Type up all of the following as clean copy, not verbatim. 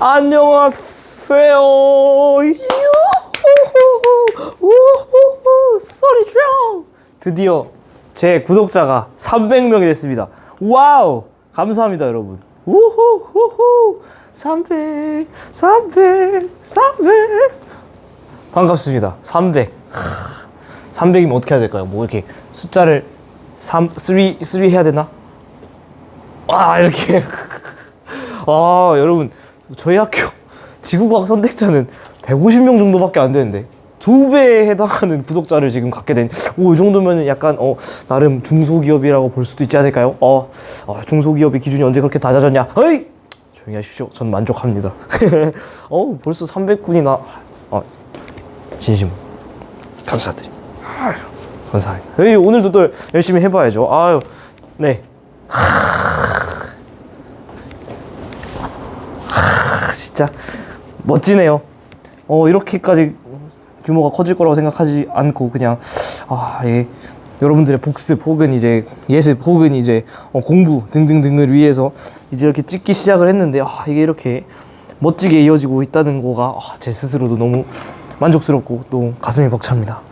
안녕하세요. 소리 줘. 드디어 제 구독자가 300명이 됐습니다. 와우! 감사합니다, 여러분. 우후후후. 300. 반갑습니다. 300. 300이면 어떻게 해야 될까요? 뭐 이렇게 숫자를 3 해야 되나? 이렇게. 여러분, 저희 학교 지구과학 선택자는 150명 정도밖에 안 되는데 2배에 해당하는 구독자를 지금 갖게 된, 이 정도면 약간 나름 중소기업이라고 볼 수도 있지 않을까요? 중소기업의 기준이 언제 그렇게 낮아졌냐? 어이! 조용히 하십시오. 전 만족합니다. 벌써 300분이나 진심 감사드립니다. 감사합니다. 오늘도 또 열심히 해봐야죠. 네. 진짜 멋지네요. 이렇게까지 규모가 커질 거라고 생각하지 않고 그냥 여러분들의 복습 혹은 이제 예습 혹은 이제 공부 등등등을 위해서 이제 이렇게 찍기 시작을 했는데 이게 이렇게 멋지게 이어지고 있다는 거가 제 스스로도 너무 만족스럽고 또 가슴이 벅찹니다.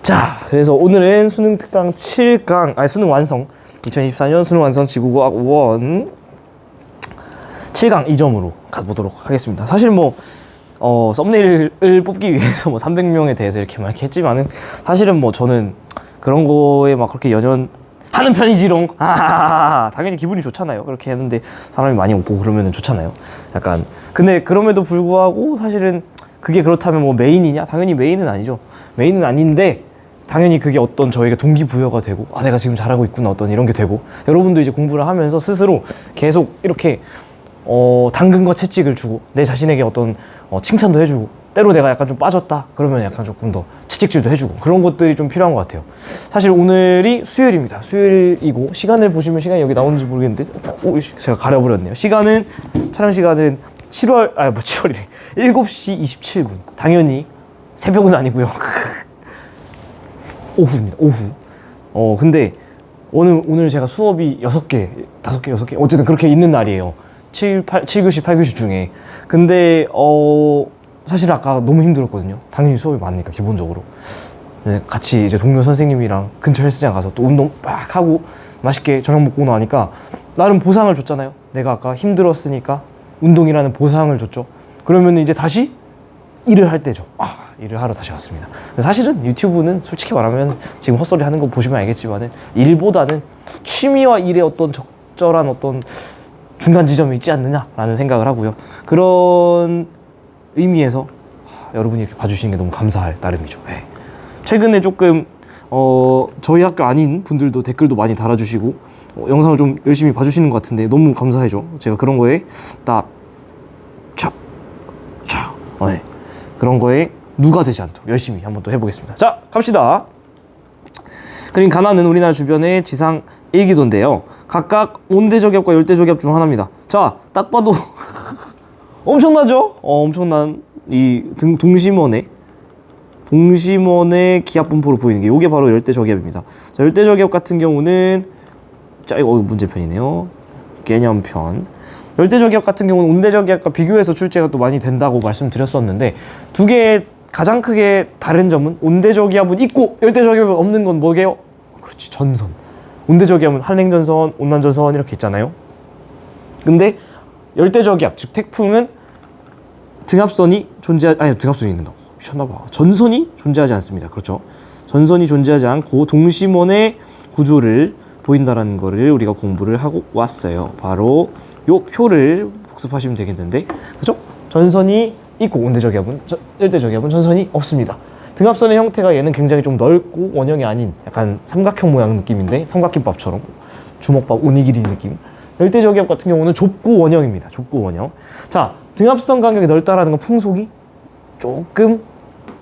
자, 그래서 오늘은 수능 특강 7강 수능 완성 2024년 수능 완성 지구과학 1 7강 2점으로 가보도록 하겠습니다. 사실 썸네일을 뽑기 위해서 300명에 대해서 이렇게 막 했지만은 사실은 저는 그런 거에 막 그렇게 연연하는 편이지롱. 당연히 기분이 좋잖아요. 그렇게 했는데 사람이 많이 오고 그러면 좋잖아요. 약간. 근데 그럼에도 불구하고 사실은 그게 그렇다면 메인이냐? 당연히 메인은 아니죠. 메인은 아닌데 당연히 그게 어떤 저에게 동기부여가 되고 내가 지금 잘하고 있구나 어떤 이런 게 되고 여러분도 이제 공부를 하면서 스스로 계속 이렇게 당근과 채찍을 주고 내 자신에게 어떤 칭찬도 해주고 때로 내가 약간 좀 빠졌다 그러면 약간 조금 더 채찍질도 해주고 그런 것들이 좀 필요한 것 같아요. 사실 오늘이 수요일입니다. 수요일이고 시간을 보시면 시간이 여기 나오는지 모르겠는데 제가 가려버렸네요. 촬영 시간은 7월이래 7시 27분 당연히 새벽은 아니고요. 오후입니다. 오후. 근데 오늘 제가 수업이 6개 어쨌든 그렇게 있는 날이에요. 7교시, 8교시 중에. 근데 사실 아까 너무 힘들었거든요. 당연히 수업이 많으니까 기본적으로. 같이 이제 동료 선생님이랑 근처 헬스장 가서 또 운동 막 하고 맛있게 저녁 먹고 나니까 나름 보상을 줬잖아요. 내가 아까 힘들었으니까 운동이라는 보상을 줬죠. 그러면 이제 다시 일을 할 때죠. 일을 하러 다시 왔습니다. 사실은 유튜브는 솔직히 말하면 지금 헛소리 하는 거 보시면 알겠지만은 일보다는 취미와 일의 어떤 적절한 어떤 중간 지점이 있지 않느냐라는 생각을 하고요. 그런 의미에서 여러분이 이렇게 봐주시는 게 너무 감사할 따름이죠. 최근에 조금 저희 학교 아닌 분들도 댓글도 많이 달아주시고 영상을 좀 열심히 봐주시는 것 같은데 너무 감사해죠. 제가 그런 거에 그런 거에 누가 되지 않도록 열심히 한번 또 해보겠습니다. 자, 갑시다. 그림 가나는 우리나라 주변의 지상 일기도인데요. 각각 온대저기압과 열대저기압 중 하나입니다. 자, 딱 봐도 엄청나죠? 엄청난 이 동심원의 기압 분포로 보이는 게 이게 바로 열대저기압입니다. 자, 열대저기압 같은 경우는 이거 문제편이네요. 개념편. 열대저기압 같은 경우는 온대저기압과 비교해서 출제가 또 많이 된다고 말씀드렸었는데 두 개의 가장 크게 다른 점은 온대저기압은 있고 열대저기압은 없는 건 뭐게요? 그렇지, 전선. 온대저기압은 한랭전선, 온난전선 이렇게 있잖아요. 근데 열대저기압, 즉 태풍은 등압선이 있는다. 미쳤나봐. 전선이 존재하지 않습니다. 그렇죠. 전선이 존재하지 않고 동심원의 구조를 보인다라는 거를 우리가 공부를 하고 왔어요. 바로 요 표를 복습하시면 되겠는데, 그죠? 전선이 있고 온대저기압은 열대저기압은 전선이 없습니다. 등압선의 형태가 얘는 굉장히 좀 넓고 원형이 아닌 약간 삼각형 모양 느낌인데 삼각김밥처럼 주먹밥 오니기리 느낌. 열대저기압 같은 경우는 좁고 원형입니다. 좁고 원형. 자, 등압선 간격이 넓다라는 건 풍속이 조금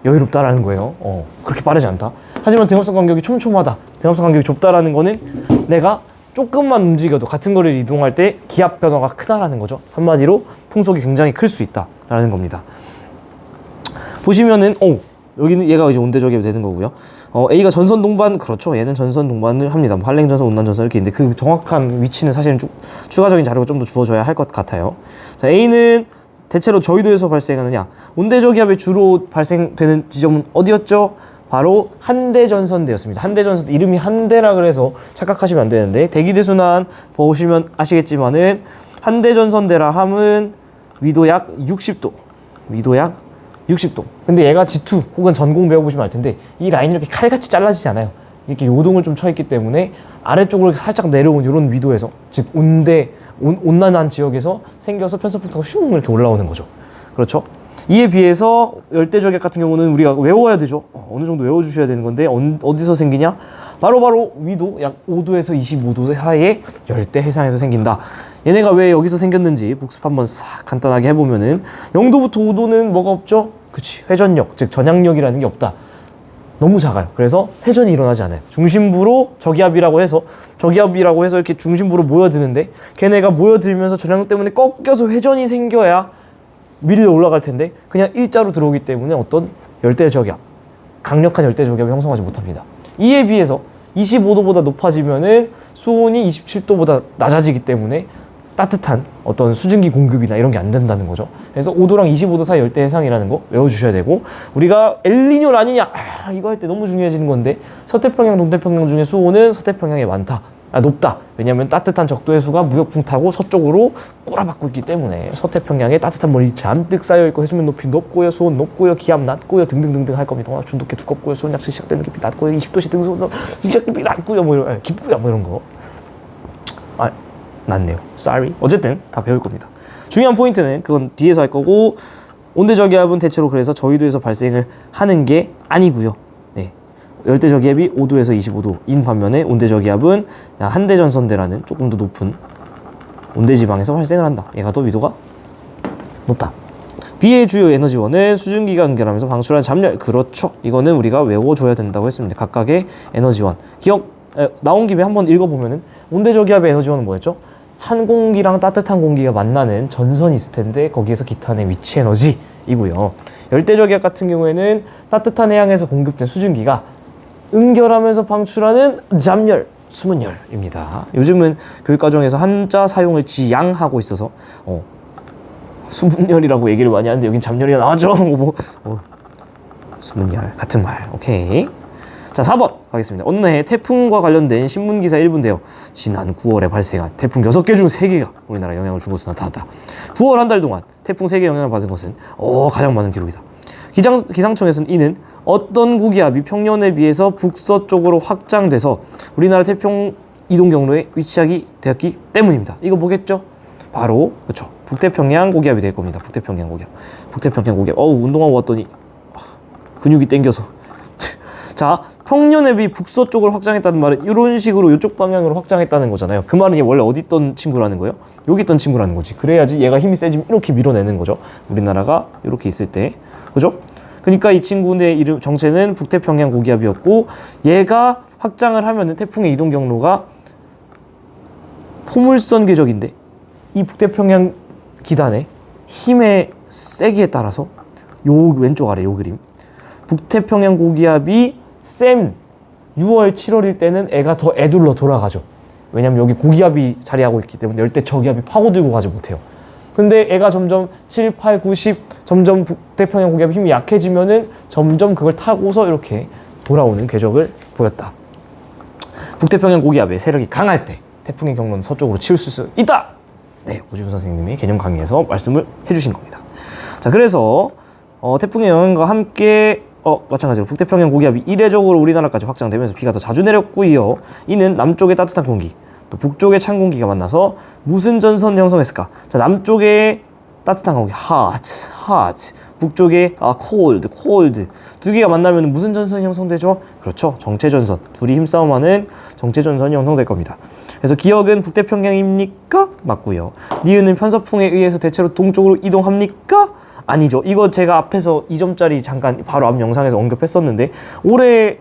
여유롭다라는 거예요. 그렇게 빠르지 않다. 하지만 등압선 간격이 촘촘하다. 등압선 간격이 좁다라는 거는 내가 조금만 움직여도 같은 거리를 이동할 때 기압 변화가 크다라는 거죠. 한마디로 풍속이 굉장히 클 수 있다라는 겁니다. 보시면은 여기는 얘가 이제 온대저기압이 되는 거고요. A가 전선 동반, 그렇죠. 얘는 전선 동반을 합니다. 한랭전선, 온난전선 이렇게 있는데 그 정확한 위치는 사실은 추가적인 자료가 좀 더 주어져야 할 것 같아요. 자, A는 대체로 저위도에서 발생하느냐? 온대저기압이 주로 발생되는 지점은 어디였죠? 바로 한대전선대였습니다. 한대전선 이름이 한대라 그래서 착각하시면 안 되는데 대기대순환 보시면 아시겠지만은 한대전선대라 함은 위도 약 60도. 위도 약 60도. 근데 얘가 G2 혹은 전공 배워보시면 알 텐데 이 라인이 이렇게 칼같이 잘라지지 않아요. 이렇게 요동을 좀 쳐있기 때문에 아래쪽으로 살짝 내려온 이런 위도에서 즉 온난한 지역에서 생겨서 편서풍타고 슝 이렇게 올라오는 거죠. 그렇죠? 이에 비해서 열대저기압 같은 경우는 우리가 외워야 되죠. 어느 정도 외워주셔야 되는 건데 어디서 생기냐? 바로 위도 약 5도에서 25도 사이에 열대 해상에서 생긴다. 얘네가 왜 여기서 생겼는지 복습 한번 싹 간단하게 해보면은 0도부터 5도는 뭐가 없죠? 그치, 회전력, 즉 전향력이라는 게 없다. 너무 작아요. 그래서 회전이 일어나지 않아요. 중심부로 저기압이라고 해서 이렇게 중심부로 모여드는데 걔네가 모여들면서 전향력 때문에 꺾여서 회전이 생겨야 밀려 올라갈 텐데 그냥 일자로 들어오기 때문에 어떤 열대저기압, 강력한 열대저기압을 형성하지 못합니다. 이에 비해서 25도보다 높아지면은 수온이 27도보다 낮아지기 때문에 따뜻한 어떤 수증기 공급이나 이런 게 안 된다는 거죠. 그래서 5도랑 25도 사이 열대 해상이라는 거 외워주셔야 되고, 우리가 엘니뇨 라니냐 이거 할 때 너무 중요해지는 건데 서태평양, 동태평양 중에 수온은 서태평양에 높다. 왜냐하면 따뜻한 적도 해수가 무역풍 타고 서쪽으로 꼬라박고 있기 때문에 서태평양에 따뜻한 물이 잔뜩 쌓여있고 해수면 높이 높고요, 수온 높고요, 기압 낮고요 등등등등 할 겁니다. 준독해 두껍고요, 수온 약수 시작되는 깊이 낮고요, 20도씨 등수도 시작 깊이 낮고요, 깊고요, 이런 거. 낮네요. Sorry. 어쨌든 다 배울 겁니다. 중요한 포인트는 그건 뒤에서 할 거고, 온대저기압은 대체로 그래서 저위도에서 발생을 하는 게 아니고요. 네. 열대저기압이 5도에서 25도인 반면에 온대저기압은 한대전선대라는 조금 더 높은 온대지방에서 발생을 한다. 얘가 더 위도가 높다. B의 주요 에너지원은 수증기가 연결하면서 방출한 잡열. 그렇죠. 이거는 우리가 외워줘야 된다고 했습니다. 각각의 에너지원. 나온 김에 한번 읽어보면은 온대저기압의 에너지원은 뭐였죠? 찬 공기랑 따뜻한 공기가 만나는 전선이 있을 텐데 거기에서 기탄의 위치 에너지이고요. 열대저기압 같은 경우에는 따뜻한 해양에서 공급된 수증기가 응결하면서 방출하는 잡열, 수문열입니다. 요즘은 교육과정에서 한자 사용을 지양하고 있어서 수문열이라고 얘기를 많이 하는데 여긴 잡열이 나왔죠. 수문열 같은 말. 오케이. 자, 4번 가겠습니다. 어느 해 태풍과 관련된 신문기사 1부인데요. 지난 9월에 발생한 태풍 6개 중 3개가 우리나라에 영향을 준 것으로 나타났다. 9월 한 달 동안 태풍 3개 영향을 받은 것은 가장 많은 기록이다. 기상청에서는 이는 어떤 고기압이 평년에 비해서 북서쪽으로 확장돼서 우리나라 태평 이동 경로에 위치하게 되었기 때문입니다. 이거 뭐겠죠? 바로 그렇죠. 북태평양 고기압이 될 겁니다. 북태평양 고기압. 운동하고 왔더니 근육이 땡겨서 자, 평년에 비해 북서쪽으로 확장했다는 말은 이런 식으로 이쪽 방향으로 확장했다는 거잖아요. 그 말은 얘 원래 어디 있던 친구라는 거예요? 여기 있던 친구라는 거지. 그래야지 얘가 힘이 세지면 이렇게 밀어내는 거죠. 우리나라가 이렇게 있을 때. 그죠? 그러니까 이 친구의 이름 정체는 북태평양 고기압이었고, 얘가 확장을 하면은 태풍의 이동 경로가 포물선 궤적인데 이 북태평양 기단의 힘의 세기에 따라서 요 왼쪽 아래 요 그림, 북태평양 고기압이 쌤 6월 7월일 때는 애가 더 애둘러 돌아가죠. 왜냐면 여기 고기압이 자리하고 있기 때문에 열대 저기압이 파고들고 가지 못해요. 근데 애가 점점 7, 8, 9, 10 점점 북태평양 고기압 힘이 약해지면은 점점 그걸 타고서 이렇게 돌아오는 궤적을 보였다. 북태평양 고기압의 세력이 강할 때 태풍의 경로는 서쪽으로 치우칠 수 있다. 네, 오지훈 선생님이 개념 강의에서 말씀을 해주신 겁니다. 자, 그래서 태풍의 영향과 함께 마찬가지로 북태평양 고기압이 이례적으로 우리나라까지 확장되면서 비가 더 자주 내렸고요. 이는 남쪽의 따뜻한 공기, 또 북쪽의 찬 공기가 만나서 무슨 전선 형성했을까? 자, 남쪽의 따뜻한 공기, hot, 북쪽의 cold. 두 개가 만나면 무슨 전선이 형성되죠? 그렇죠, 정체전선. 둘이 힘싸움하는 정체전선이 형성될 겁니다. 그래서 기역은 북태평양입니까? 맞고요. 니은은 편서풍에 의해서 대체로 동쪽으로 이동합니까? 아니죠. 이거 제가 앞에서 2점짜리 잠깐 바로 앞 영상에서 언급했었는데, 올해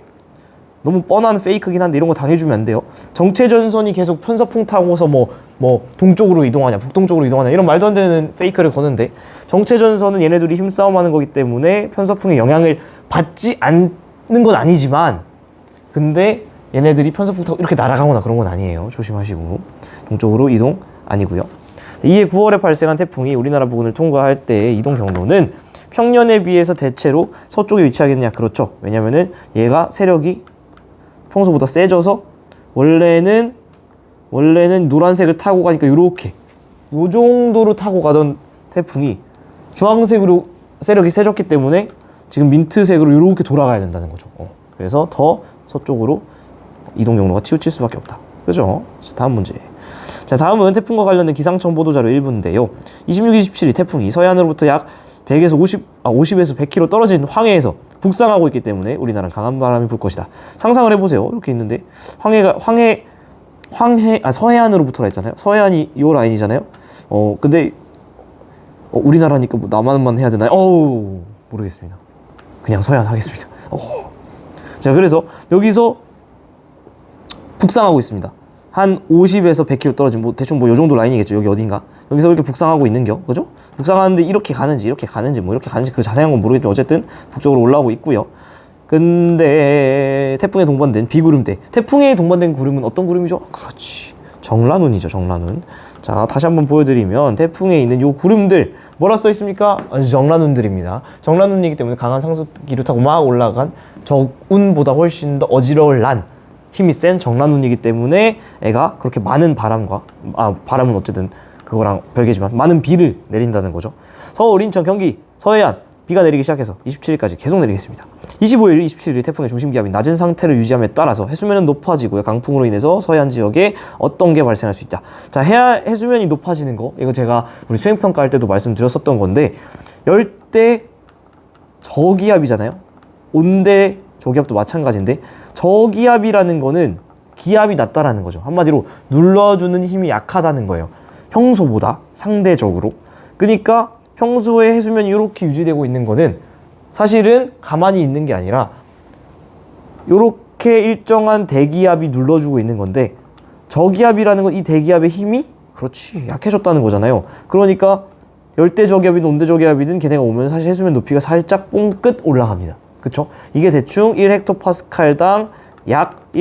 너무 뻔한 페이크긴 한데 이런 거 당해주면 안 돼요. 정체전선이 계속 편서풍 타고서 뭐 동쪽으로 이동하냐 북동쪽으로 이동하냐 이런 말도 안 되는 페이크를 거는데, 정체전선은 얘네들이 힘싸움하는 거기 때문에 편서풍의 영향을 받지 않는 건 아니지만, 근데 얘네들이 편서풍 타고 이렇게 날아가거나 그런 건 아니에요. 조심하시고. 동쪽으로 이동 아니고요. 이에 9월에 발생한 태풍이 우리나라 부근을 통과할 때 이동 경로는 평년에 비해서 대체로 서쪽에 위치하겠느냐? 그렇죠. 왜냐면은 얘가 세력이 평소보다 세져서 원래는 노란색을 타고 가니까 요렇게 요 정도로 타고 가던 태풍이 주황색으로 세력이 세졌기 때문에 지금 민트색으로 요렇게 돌아가야 된다는 거죠. 그래서 더 서쪽으로 이동 경로가 치우칠 수밖에 없다. 그죠? 자, 다음 문제. 자, 다음은 태풍과 관련된 기상청 보도자료 1부인데요. 26, 27일 태풍이 서해안으로부터 약 100에서 50에서 100km 떨어진 황해에서 북상하고 있기 때문에 우리나라는 강한 바람이 불 것이다. 상상을 해보세요. 이렇게 있는데 서해안으로부터라 했잖아요. 서해안이 요 라인이잖아요. 근데 우리나라니까 뭐 남한만 해야 되나요? 모르겠습니다. 그냥 서해안 하겠습니다. 자, 그래서 여기서 북상하고 있습니다. 한 50에서 100km 떨어진 대충 요 정도 라인이겠죠. 여기 어딘가. 여기서 이렇게 북상하고 있는겨. 그죠? 북상하는데 이렇게 가는지 그 자세한 건 모르겠지만 어쨌든 북쪽으로 올라오고 있고요. 근데 태풍에 동반된 비구름대. 태풍에 동반된 구름은 어떤 구름이죠? 그렇지. 정란운이죠. 정란운. 자, 다시 한번 보여드리면 태풍에 있는 요 구름들 뭐라 써 있습니까? 정란운들입니다. 정란운이기 때문에 강한 상수기를 타고 막 올라간 적운보다 훨씬 더 어지러울 난 힘이 센 정란운이기 때문에 애가 그렇게 많은 바람은 어쨌든 그거랑 별개지만 많은 비를 내린다는 거죠. 서울, 인천, 경기, 서해안 비가 내리기 시작해서 27일까지 계속 내리겠습니다. 25일, 27일 태풍의 중심기압이 낮은 상태를 유지함에 따라서 해수면은 높아지고요. 강풍으로 인해서 서해안 지역에 어떤 게 발생할 수 있다. 자, 해수면이 높아지는 거 이거 제가 우리 수행평가 할 때도 말씀드렸었던 건데 열대 저기압이잖아요. 온대 저기압도 마찬가지인데 저기압이라는 거는 기압이 낮다라는 거죠. 한마디로 눌러주는 힘이 약하다는 거예요. 평소보다 상대적으로. 그러니까 평소에 해수면이 이렇게 유지되고 있는 거는 사실은 가만히 있는 게 아니라 이렇게 일정한 대기압이 눌러주고 있는 건데 저기압이라는 건 이 대기압의 힘이 그렇지 약해졌다는 거잖아요. 그러니까 열대저기압이든 온대저기압이든 걔네가 오면 사실 해수면 높이가 살짝 뽕끝 올라갑니다. 그쵸? 이게 대충 1헥토파스칼당 약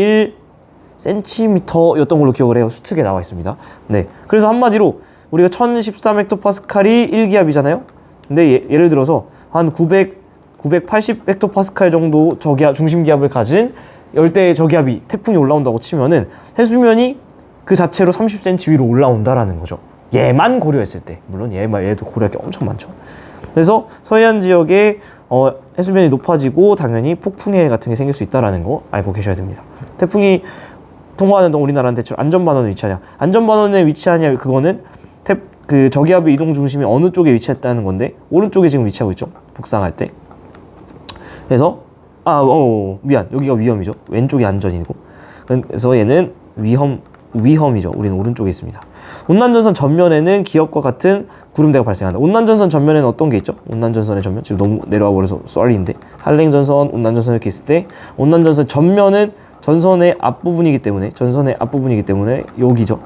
1cm였던 걸로 기억을 해요. 수특에 나와 있습니다. 네. 그래서 한마디로 우리가 1013헥토파스칼이 1기압이잖아요. 근데 예를 들어서 한 980헥토파스칼 정도 중심기압을 가진 열대 저기압이 태풍이 올라온다고 치면은 해수면이 그 자체로 30cm 위로 올라온다라는 거죠. 얘만 고려했을 때. 물론 얘도 고려할 게 엄청 많죠. 그래서 서해안 지역에 해수면이 높아지고 당연히 폭풍해 같은 게 생길 수 있다는 거 알고 계셔야 됩니다. 태풍이 통과하는 동안 우리나라는 대충 안전반원에 위치하냐. 안전반원에 위치하냐 그거는 그 저기압의 이동 중심이 어느 쪽에 위치했다는 건데 오른쪽에 지금 위치하고 있죠. 북상할 때. 그래서 미안. 여기가 위험이죠. 왼쪽이 안전이고. 그래서 얘는 위험이죠. 우리는 오른쪽에 있습니다. 온난전선 전면에는 기압과 같은 구름대가 발생한다. 온난전선 전면에는 어떤 게 있죠? 온난전선의 전면 지금 너무 내려와 버려서 썰리인데 한랭전선, 온난전선 이렇게 있을 때 온난전선 전면은 전선의 앞부분이기 때문에 여기죠.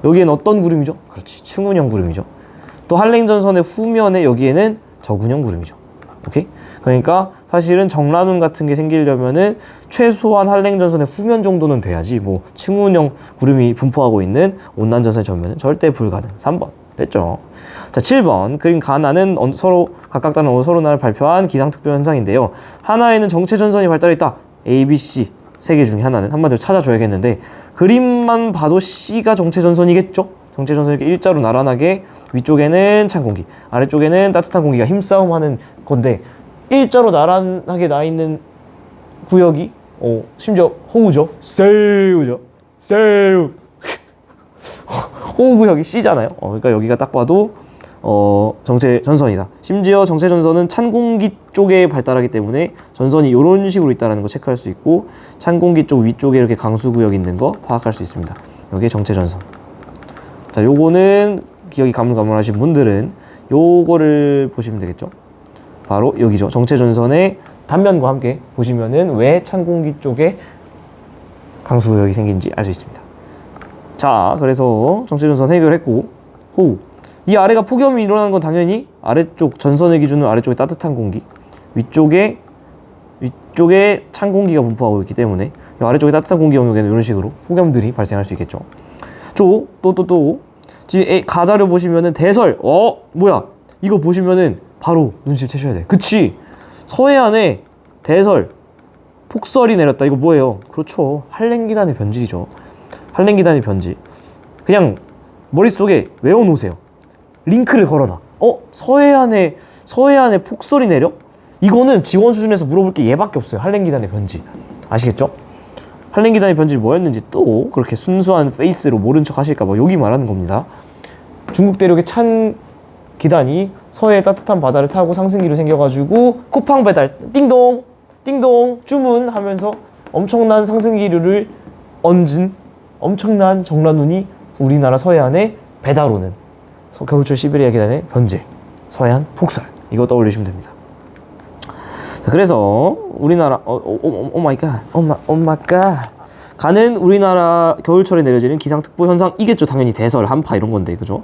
여기에는 어떤 구름이죠? 그렇지, 층운형 구름이죠. 또 한랭전선의 후면에 여기에는 저군형 구름이죠. 오케이? 그러니까 사실은 정란운 같은 게 생기려면은 최소한 한랭전선의 후면 정도는 돼야지 뭐 층운형 구름이 분포하고 있는 온난전선의 전면은 절대 불가능. 3번 됐죠? 자, 7번 그림 가나는 각각 다른 서로나를 발표한 기상특별 현상인데요. 하나에는 정체전선이 발달했다. A, B, C 세 개 중에 하나는 한마디로 찾아줘야겠는데 그림만 봐도 C가 정체전선이겠죠? 정체전선이 이렇게 일자로 나란하게 위쪽에는 찬 공기, 아래쪽에는 따뜻한 공기가 힘싸움하는 건데 일자로 나란하게 나 있는 구역이 심지어 호우죠. 세우죠. 세우. 호우 구역이 C잖아요. 그러니까 여기가 딱 봐도 정체전선이다. 심지어 정체전선은 찬 공기 쪽에 발달하기 때문에 전선이 이런 식으로 있다는 거 체크할 수 있고 찬 공기 쪽 위쪽에 이렇게 강수구역 있는 거 파악할 수 있습니다. 여기에 정체전선. 자, 요거는 기억이 가물가물하신 분들은 요거를 보시면 되겠죠. 바로 여기죠. 정체전선의 단면과 함께 보시면은 왜 찬 공기 쪽에 강수구역이 생긴지 알 수 있습니다. 자, 그래서 정체전선 해결했고 호우. 이 아래가 폭염이 일어나는 건 당연히 아래쪽 전선의 기준으로 아래쪽에 따뜻한 공기, 위쪽에 찬 공기가 분포하고 있기 때문에 이 아래쪽에 따뜻한 공기 영역에는 이런 식으로 폭염들이 발생할 수 있겠죠. 또 지금 가자료 보시면은 대설. 뭐야? 이거 보시면은 바로 눈치를 채셔야 돼. 그치? 서해안에 대설, 폭설이 내렸다. 이거 뭐예요? 그렇죠. 한랭기단의 변질이죠. 한랭기단의 변질. 그냥 머릿속에 외워놓으세요. 링크를 걸어놔. 서해안에 폭설이 내려? 이거는 지원 수준에서 물어볼 게 얘밖에 없어요. 한랭기단의 변질. 아시겠죠? 한랭기단의 변질이 뭐였는지 또 그렇게 순수한 페이스로 모른 척 하실까봐 여기 말하는 겁니다. 중국 대륙의 찬 기단이 서해의 따뜻한 바다를 타고 상승기로 생겨가지고 쿠팡 배달 띵동 띵동 주문하면서 엄청난 상승기류를 얹은 엄청난 정란운이 우리나라 서해안에 배달 오는 겨울철 시베리아 기단의 변질, 서해안 폭설, 이거 떠올리시면 됩니다. 자, 그래서 우리나라 오마이갓 가는 우리나라 겨울철에 내려지는 기상특보 현상, 이겠죠. 당연히 대설, 한파 이런 건데, 그죠?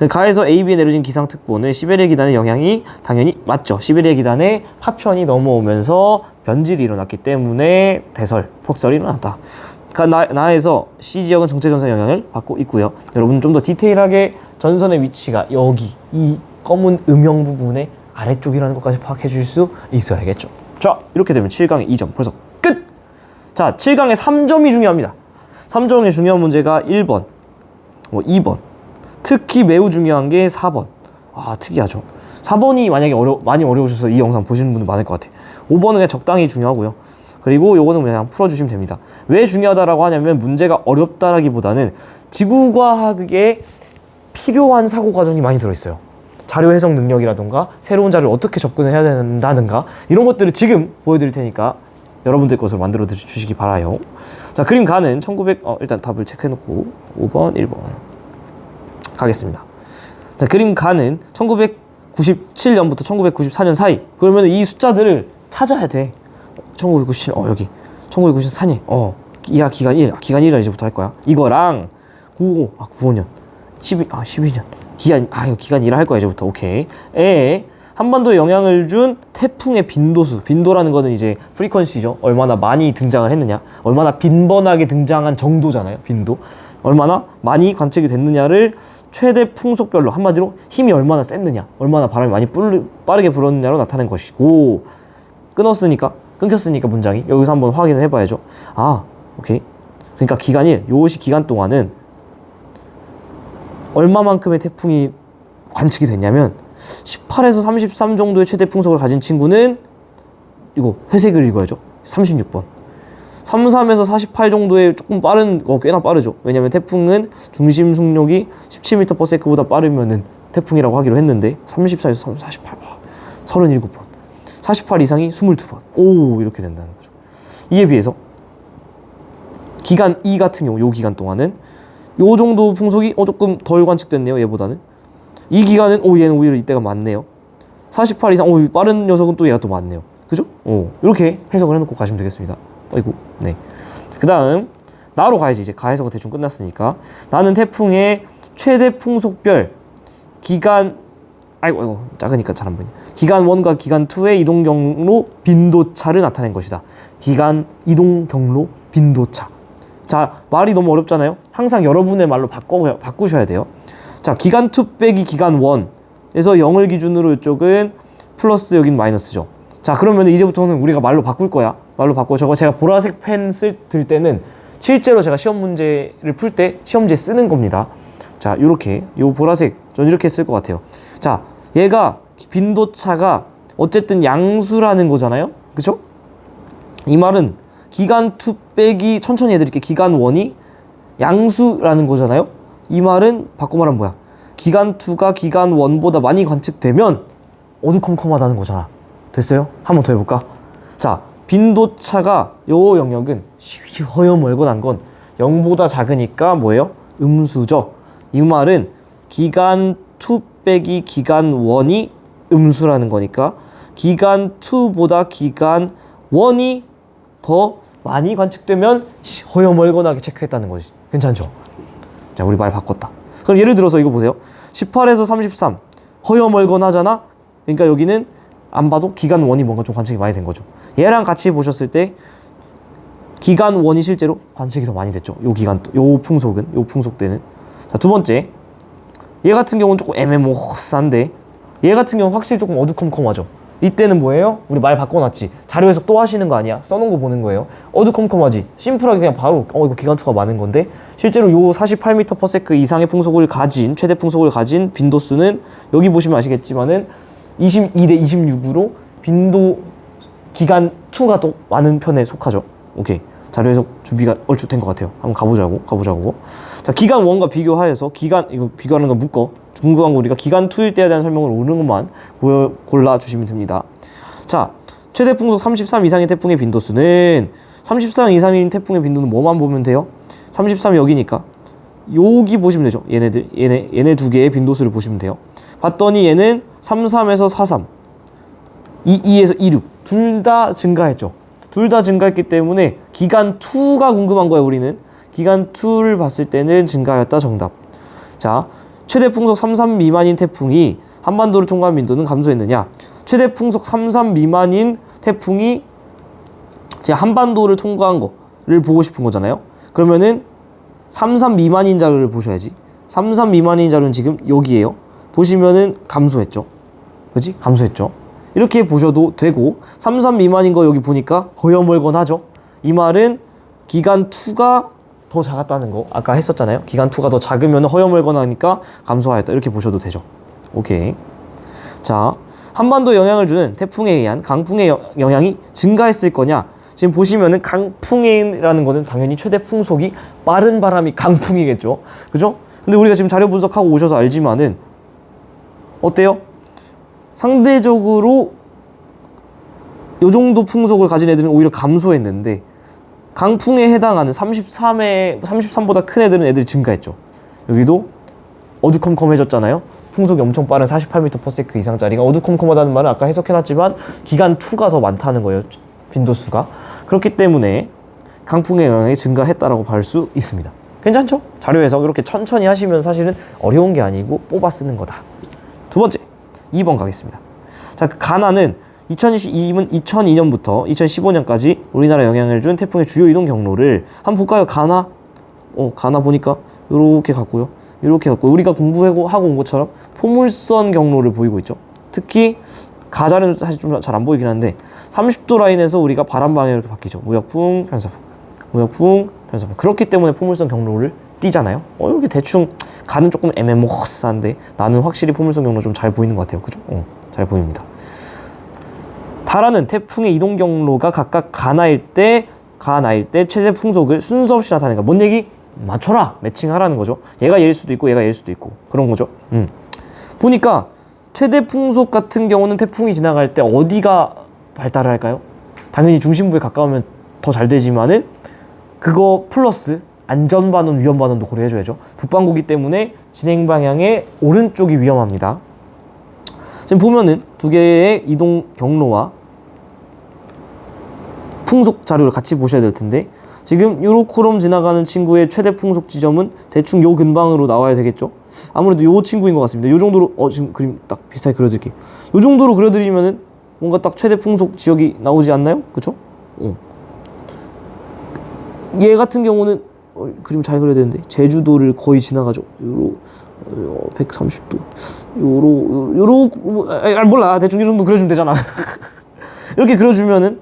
가에서 AB에 내려진 기상특보는 시베리아 기단의 영향이 당연히 맞죠. 시베리아 기단의 파편이 넘어오면서 변질이 일어났기 때문에 대설, 폭설이 일어났다. 나에서 C 지역은 정체전선 영향을 받고 있고요. 여러분 좀 더 디테일하게 전선의 위치가 여기 이 검은 음영 부분의 아래쪽이라는 것까지 파악해 줄 수 있어야겠죠. 자, 이렇게 되면 7강의 2점 벌써 끝! 자, 7강의 3점이 중요합니다. 3점의 중요한 문제가 1번, 2번, 특히 매우 중요한 게 4번. 특이하죠. 4번이 만약에 많이 어려우셔서 이 영상 보시는 분들 많을 것 같아요. 5번은 그냥 적당히 중요하고요. 그리고 요거는 그냥 풀어주시면 됩니다. 왜 중요하다라고 하냐면 문제가 어렵다라기보다는 지구과학에 필요한 사고 과정이 많이 들어있어요. 자료 해석 능력이라던가 새로운 자료를 어떻게 접근을 해야 된다든가 이런 것들을 지금 보여드릴 테니까 여러분들 것으로 만들어 주시기 바라요. 자, 그림 가는 일단 답을 체크해놓고 5번, 1번 가겠습니다. 자, 그림 가는 1997년부터 1994년 사이. 그러면 이 숫자들을 찾아야 돼. 1997, 여기 1994년, 이하 기간 1, 기간 1을 이제부터 할 거야. 이거랑 95년, 12년 이거 기간 1을 할 거야 이제부터. 오케이. 한반도에 영향을 준 태풍의 빈도수. 빈도라는 거는 이제 프리퀀시죠. 얼마나 많이 등장을 했느냐, 얼마나 빈번하게 등장한 정도잖아요. 빈도. 얼마나 많이 관측이 됐느냐를 최대 풍속별로, 한마디로 힘이 얼마나 셌느냐, 얼마나 바람이 많이 빠르게 불었느냐로 나타낸 것이고, 끊겼으니까 문장이 여기서 한번 확인을 해봐야죠. 오케이. 그러니까 기간 1, 요시 기간 동안은 얼마만큼의 태풍이 관측이 됐냐면 18에서 33 정도의 최대 풍속을 가진 친구는 이거 회색을 읽어야죠. 36번. 33에서 48 정도의 조금 빠른, 꽤나 빠르죠. 왜냐면 태풍은 중심 속력이 17m/s보다 빠르면은 태풍이라고 하기로 했는데 34에서 48, 37번. 48 이상이 22번. 이렇게 된다는 거죠. 이에 비해서 기간 2 같은 경우, 요 기간 동안은 요 정도 풍속이 조금 덜 관측됐네요. 얘보다는. 이 기간은 얘는 오히려 이때가 많네요. 48 이상, 빠른 녀석은 또 얘가 또 많네요. 그죠? 이렇게 해석을 해놓고 가시면 되겠습니다. 네. 그 다음 나로 가야지. 이제 가 해석은 대충 끝났으니까. 나는 태풍의 최대 풍속별 기간, 작으니까 잘 안 보이네. 기간 1과 기간 2의 이동 경로 빈도차를 나타낸 것이다. 기간 이동 경로 빈도차. 자, 말이 너무 어렵잖아요. 항상 여러분의 말로 바꾸셔야 돼요. 자, 기간 2 빼기 기간 1에서 0을 기준으로 이쪽은 플러스, 여긴 마이너스죠. 자, 그러면 이제부터는 우리가 말로 바꿀 거야. 말로 바꿔. 저거 제가 보라색 펜 들 때는 실제로 제가 시험 문제를 풀 때 시험지에 쓰는 겁니다. 자, 요렇게, 요 보라색 전 이렇게 쓸 것 같아요. 자, 얘가 빈도차가 어쨌든 양수라는 거잖아요. 그쵸? 이 말은 기간 2 빼기, 천천히 해드릴게요. 기간 1이 양수라는 거잖아요. 이 말은 바꿔 말하면 뭐야? 기간 2가 기간 1보다 많이 관측되면 어두컴컴하다는 거잖아. 됐어요? 한 번 더 해볼까? 자, 빈도차가 요 영역은 허여멀건한 건 0보다 작으니까 뭐예요? 음수죠. 이 말은 기간 2 빼기 기간 1이 음수라는 거니까 기간 2보다 기간 1이 더 많이 관측되면 허여멀건하게 체크했다는 거지. 괜찮죠? 자, 우리 말 바꿨다. 그럼 예를 들어서 이거 보세요. 18에서 33 허여멀건하잖아. 그러니까 여기는 안 봐도 기간 1이 뭔가 좀 관측이 많이 된 거죠. 얘랑 같이 보셨을 때 기간 1이 실제로 관측이 더 많이 됐죠. 요 기간, 요 풍속 때는. 자, 두 번째 얘 같은 경우는 조금 애매모호한데 얘 같은 경우는 확실히 조금 어두컴컴하죠. 이때는 뭐예요? 우리 말 바꿔놨지. 자료 해석 또 하시는 거 아니야? 써놓은 거 보는 거예요. 어두컴컴하지. 심플하게 그냥 바로 이거 기관투가 많은 건데 실제로 요 48m/s 이상의 풍속을 가진 최대 풍속을 가진 빈도수는 여기 보시면 아시겠지만은 22대 26으로 빈도 기간 2가 더 많은 편에 속하죠. 오케이. 자료 해석 준비가 얼추 된 것 같아요. 한번 가보자고. 자, 기간 1과 비교하여서 이거 비교하는 거 묶어. 궁금한 거 우리가 기간 2일 때에 대한 설명을 오는 것만 골라주시면 됩니다. 자, 최대 풍속 33 이상의 태풍의 빈도수는 33 이상인 태풍의 빈도는 뭐만 보면 돼요? 33이 여기니까 여기 보시면 되죠. 얘네 두 개의 빈도수를 보시면 돼요. 봤더니 얘는 33에서 43, 22에서 26 둘 다 증가했죠. 둘 다 증가했기 때문에 기간 2가 궁금한 거예요. 우리는 기간 2를 봤을 때는 증가하였다. 정답. 자, 최대 풍속 33 미만인 태풍이 한반도를 통과한 빈도는 감소했느냐? 최대 풍속 33 미만인 태풍이 제가 한반도를 통과한 거를 보고 싶은 거잖아요. 그러면은 33 미만인 자료를 보셔야지. 33 미만인 자료는 지금 여기에요. 보시면은 감소했죠. 그치? 감소했죠. 이렇게 보셔도 되고 33 미만인 거 여기 보니까 허여멀건하죠. 이 말은 기간 2가 더 작았다는 거 아까 했었잖아요. 기간 2가 더 작으면 허여멀건하니까 감소하였다. 이렇게 보셔도 되죠. 오케이. 자, 한반도에 영향을 주는 태풍에 의한 강풍의 영향이 증가했을 거냐? 지금 보시면은 강풍이라는 거는 당연히 최대 풍속이 빠른 바람이 강풍이겠죠. 그죠? 근데 우리가 지금 자료 분석하고 오셔서 알지만은 어때요? 상대적으로 요 정도 풍속을 가진 애들은 오히려 감소했는데 강풍에 해당하는 33보다 큰 애들은 애들이 증가했죠. 여기도 어두컴컴해졌잖아요. 풍속이 엄청 빠른 48m/s 이상짜리가 어두컴컴하다는 말은 아까 해석해놨지만 기간 2가 더 많다는 거예요. 빈도수가. 그렇기 때문에 강풍의 영향이 증가했다라고 볼 수 있습니다. 괜찮죠? 자료 해석 이렇게 천천히 하시면 사실은 어려운 게 아니고 뽑아 쓰는 거다. 두 번째, 2번 가겠습니다. 자, 가나는 2002년부터 2015년까지 우리나라에 영향을 준 태풍의 주요 이동 경로를 한번 볼까요? 가나 보니까 이렇게 갔고요. 이렇게 갔고 우리가 공부하고 온 것처럼 포물선 경로를 보이고 있죠. 특히 가자는 사실 좀 잘 안 보이긴 한데 30도 라인에서 우리가 바람 방향이 이렇게 바뀌죠. 무역풍, 편서풍, 무역풍, 편서풍. 그렇기 때문에 포물선 경로를 띄잖아요. 이렇게 대충 가는 조금 애매모호한데 나는 확실히 포물선 경로 좀 잘 보이는 것 같아요. 그죠? 잘 보입니다. 달하는 태풍의 이동 경로가 각각 가나일 때 최대 풍속을 순서 없이 나타내니까 뭔 얘기? 맞춰라! 매칭하라는 거죠. 얘가 얘일 수도 있고 얘가 얘일 수도 있고 그런 거죠. 보니까 최대 풍속 같은 경우는 태풍이 지나갈 때 어디가 발달을 할까요? 당연히 중심부에 가까우면 더 잘 되지만은 그거 플러스 안전반원, 위험반원도 고려해줘야죠. 북반구기 때문에 진행 방향의 오른쪽이 위험합니다. 지금 보면은 두 개의 이동 경로와 풍속 자료를 같이 보셔야 될 텐데 지금 요렇게럼 지나가는 친구의 최대 풍속 지점은 대충 요 근방으로 나와야 되겠죠. 아무래도 요 친구인 것 같습니다. 요 정도로 지금 그림 딱 비슷하게 그려드릴게요. 요 정도로 그려드리면은 뭔가 딱 최대 풍속 지역이 나오지 않나요? 그쵸? 얘 같은 경우는 그림 잘 그려야 되는데 제주도를 거의 지나가죠. 130도 몰라 대충 이 정도 그려주면 되잖아. 이렇게 그려주면은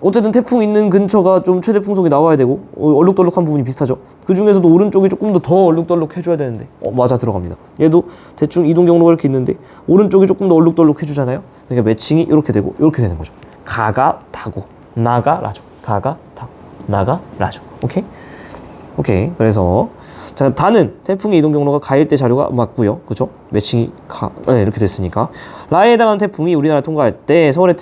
어쨌든 태풍 있는 근처가 좀 최대 풍속이 나와야 되고 얼룩덜룩한 부분이 비슷하죠. 그 중에서도 오른쪽이 조금 더 얼룩덜룩 해줘야 되는데 맞아 들어갑니다. 얘도 대충 이동 경로가 이렇게 있는데 오른쪽이 조금 더 얼룩덜룩 해주잖아요. 그러니까 매칭이 이렇게 되고 이렇게 되는 거죠. 가가 타고 나가 라죠. 가가 타고 나가 라죠. 오케이. 그래서 자, 다는 태풍의 이동 경로가 가일 때 자료가 맞고요. 그죠? 매칭이 이렇게 됐으니까. 라에 해당하는 태풍이 우리나라를 통과할 때 서울의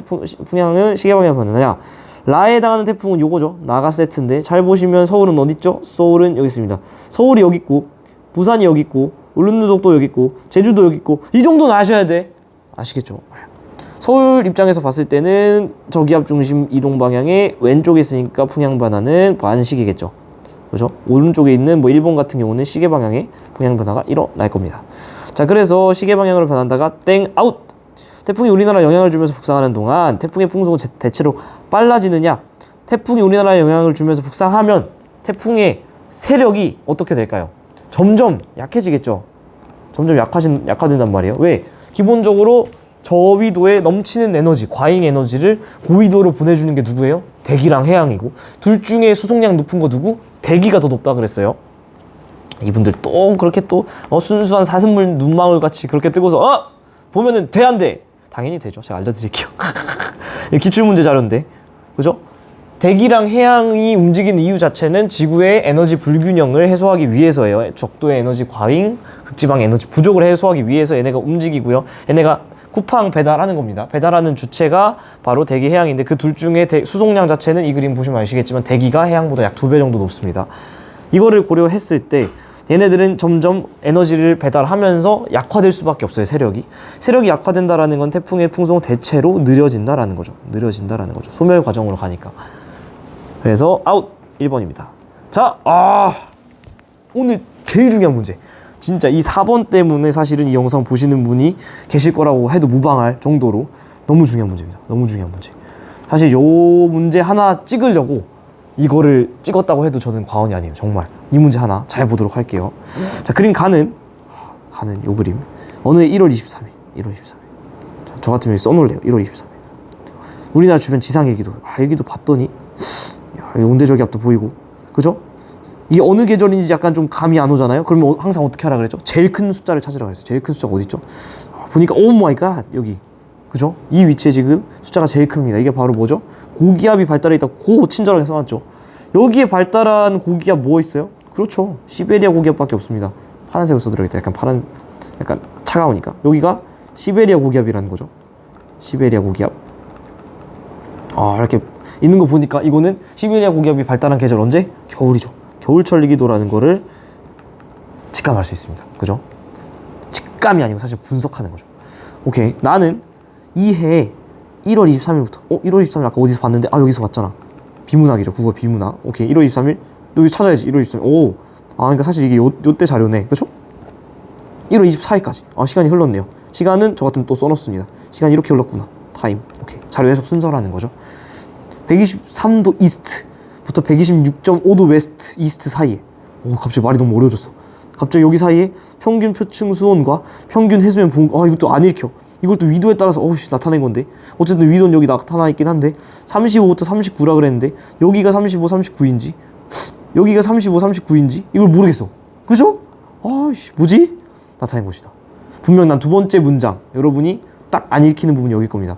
풍향은 시계방향 변하느냐? 라에 해당하는 태풍은 요거죠. 나가 세트인데 잘 보시면 서울은 어디 있죠? 서울은 여기 있습니다. 서울이 여기 있고 부산이 여기 있고 울릉도도 여기 있고 제주도 여기 있고 이 정도는 아셔야 돼. 아시겠죠? 서울 입장에서 봤을 때는 저기압 중심 이동 방향의 왼쪽에 있으니까 풍향 변화는 반시계겠죠. 그죠? 오른쪽에 있는 뭐 일본 같은 경우는 시계 방향의 풍향 변화가 일어날 겁니다. 자, 그래서 시계 방향으로 변한다가 땡 아웃. 태풍이 우리나라에 영향을 주면서 북상하는 동안 태풍의 풍속은 대체로 빨라지느냐? 태풍이 우리나라에 영향을 주면서 북상하면 태풍의 세력이 어떻게 될까요? 점점 약해지겠죠. 점점 약화된단 말이에요. 왜? 기본적으로 저위도에 넘치는 에너지, 과잉 에너지를 고위도로 보내주는 게 누구예요? 대기랑 해양이고, 둘 중에 수송량 높은 거 누구? 대기가 더 높다 그랬어요. 이분들 또 그렇게 또 순수한 사슴물 눈망울 같이 그렇게 뜨고서 보면은 돼 안 돼? 당연히 되죠. 제가 알려드릴게요. 기출문제 자료인데, 그죠? 대기랑 해양이 움직이는 이유 자체는 지구의 에너지 불균형을 해소하기 위해서예요. 적도의 에너지 과잉, 극지방 에너지 부족을 해소하기 위해서 얘네가 움직이고요. 얘네가 쿠팡 배달하는 겁니다. 배달하는 주체가 바로 대기, 해양인데 그 둘 중에 수송량 자체는 이 그림 보시면 아시겠지만 대기가 해양보다 약 2배 정도 높습니다. 이거를 고려했을 때 얘네들은 점점 에너지를 배달하면서 약화될 수밖에 없어요. 세력이 약화된다라는 건 태풍의 풍속은 대체로 느려진다라는 거죠. 소멸 과정으로 가니까. 그래서 아웃 1번입니다. 자, 오늘 제일 중요한 문제. 진짜 이 4번 때문에 사실은 이 영상 보시는 분이 계실 거라고 해도 무방할 정도로 너무 중요한 문제입니다. 너무 중요한 문제. 사실 요 문제 하나 찍으려고 이거를 찍었다고 해도 저는 과언이 아니에요. 정말 이 문제 하나 잘 보도록 할게요. 자, 그림 가는 요 그림 어느 1월 23일 자, 저 같으면 써놓을래요. 1월 23일 우리나라 주변 지상일기도 일기도 봤더니 온대저기압도 보이고, 그죠? 이게 어느 계절인지 약간 좀 감이 안 오잖아요. 그러면 항상 어떻게 하라 그랬죠? 제일 큰 숫자를 찾으라 그랬어요. 제일 큰 숫자가 어디 있죠? 보니까 오 마이 갓, 여기, 그죠? 이 위치에 지금 숫자가 제일 큽니다. 이게 바로 뭐죠? 고기압이 발달해 있다고 고 친절하게 써놨죠. 여기에 발달한 고기압 뭐 있어요? 그렇죠, 시베리아 고기압밖에 없습니다. 파란색으로 써드려야겠다. 약간 차가우니까. 여기가 시베리아 고기압이라는 거죠. 시베리아 고기압. 이렇게 있는 거 보니까 이거는 시베리아 고기압이 발달한 계절 언제? 겨울이죠. 겨울철 리기도라는 거를 직감할 수 있습니다. 그죠? 직감이 아니고 사실 분석하는 거죠. 오케이, 나는 이 해 1월 23일부터 1월 23일 아까 어디서 봤는데 여기서 봤잖아. 비문학이죠. 국어 비문학. 오케이, 1월 23일 여기 찾아야지. 1월 23일 그러니까 사실 이게 요때 자료네. 그죠? 1월 24일까지 시간이 흘렀네요. 시간은 저 같으면 또 써놓습니다. 시간이 이렇게 흘렀구나. 타임. 오케이, 자료 해석 순서라는 거죠. 123도 이스트부터 126.5도 웨스트 이스트 사이에 갑자기 말이 너무 어려워졌어. 갑자기 여기 사이에 평균 표층 수온과 평균 해수면 부은 이것도 안 읽혀. 이걸 또 위도에 따라서 나타낸 건데, 어쨌든 위도는 여기 나타나 있긴 한데 35부터 39라 그랬는데 여기가 35, 39인지 여기가 35, 39인지 이걸 모르겠어. 그죠? 뭐지? 나타낸 것이다. 분명 난 두 번째 문장, 여러분이 딱 안 읽히는 부분이 여기일 겁니다.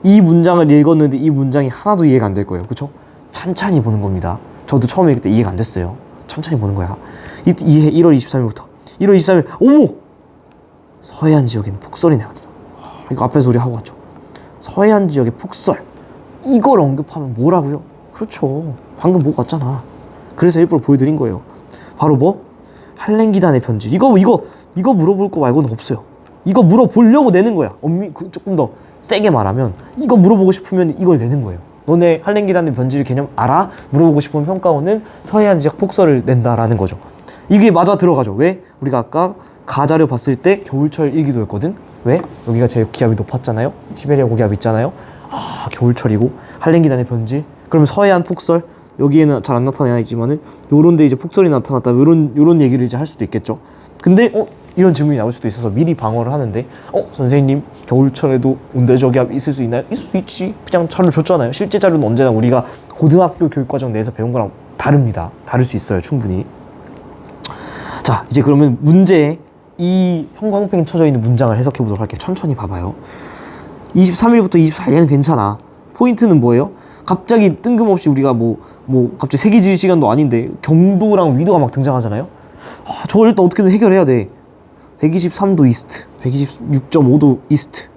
이 문장을 읽었는데 이 문장이 하나도 이해가 안 될 거예요. 그쵸? 찬찬히 보는 겁니다. 저도 처음에 읽을 때 이해가 안 됐어요. 천천히 보는 거야. 이해 1월 23일부터 1월 23일 어머! 서해안 지역에는 폭설이 나거든요. 이거 앞에서 우리 하고 갔죠. 서해안 지역의 폭설, 이걸 언급하면 뭐라고요? 그렇죠, 방금 보고 왔잖아. 그래서 일부러 보여드린 거예요. 바로 뭐? 한랭기단의 편지. 이거 물어볼 거 말고는 없어요. 이거 물어보려고 내는 거야. 조금 더 세게 말하면 이거 물어보고 싶으면 이걸 내는 거예요. 너네 한랭기단의 편지를 개념 알아? 물어보고 싶으면 평가원은 서해안 지역 폭설을 낸다라는 거죠. 이게 맞아 들어가죠. 왜? 우리가 아까 가자료 봤을 때 겨울철 일기도였거든. 왜? 여기가 제일 기압이 높았잖아요. 시베리아 고기압 있잖아요. 겨울철이고 한랭기단의 편지. 그러면 서해안 폭설, 여기에는 잘 안 나타나 있지만은 요런데 이제 폭설이 나타났다. 요런 얘기를 이제 할 수도 있겠죠. 근데 이런 질문이 나올 수도 있어서 미리 방어를 하는데 선생님, 겨울철에도 온대저기압 있을 수 있나요? 있을 수 있지. 그냥 자료 줬잖아요. 실제 자료는 언제나 우리가 고등학교 교육과정 내에서 배운 거랑 다릅니다. 다를 수 있어요, 충분히. 자, 이제 그러면 문제에 이 형광펜 쳐져 있는 문장을 해석해 보도록 할게요. 천천히 봐봐요. 23일부터 24일에는 괜찮아. 포인트는 뭐예요? 갑자기 뜬금없이 우리가 갑자기 세기 지을 시간도 아닌데 경도랑 위도가 막 등장하잖아요. 저걸 일단 어떻게든 해결해야 돼. 123도 이스트, 126.5도 이스트.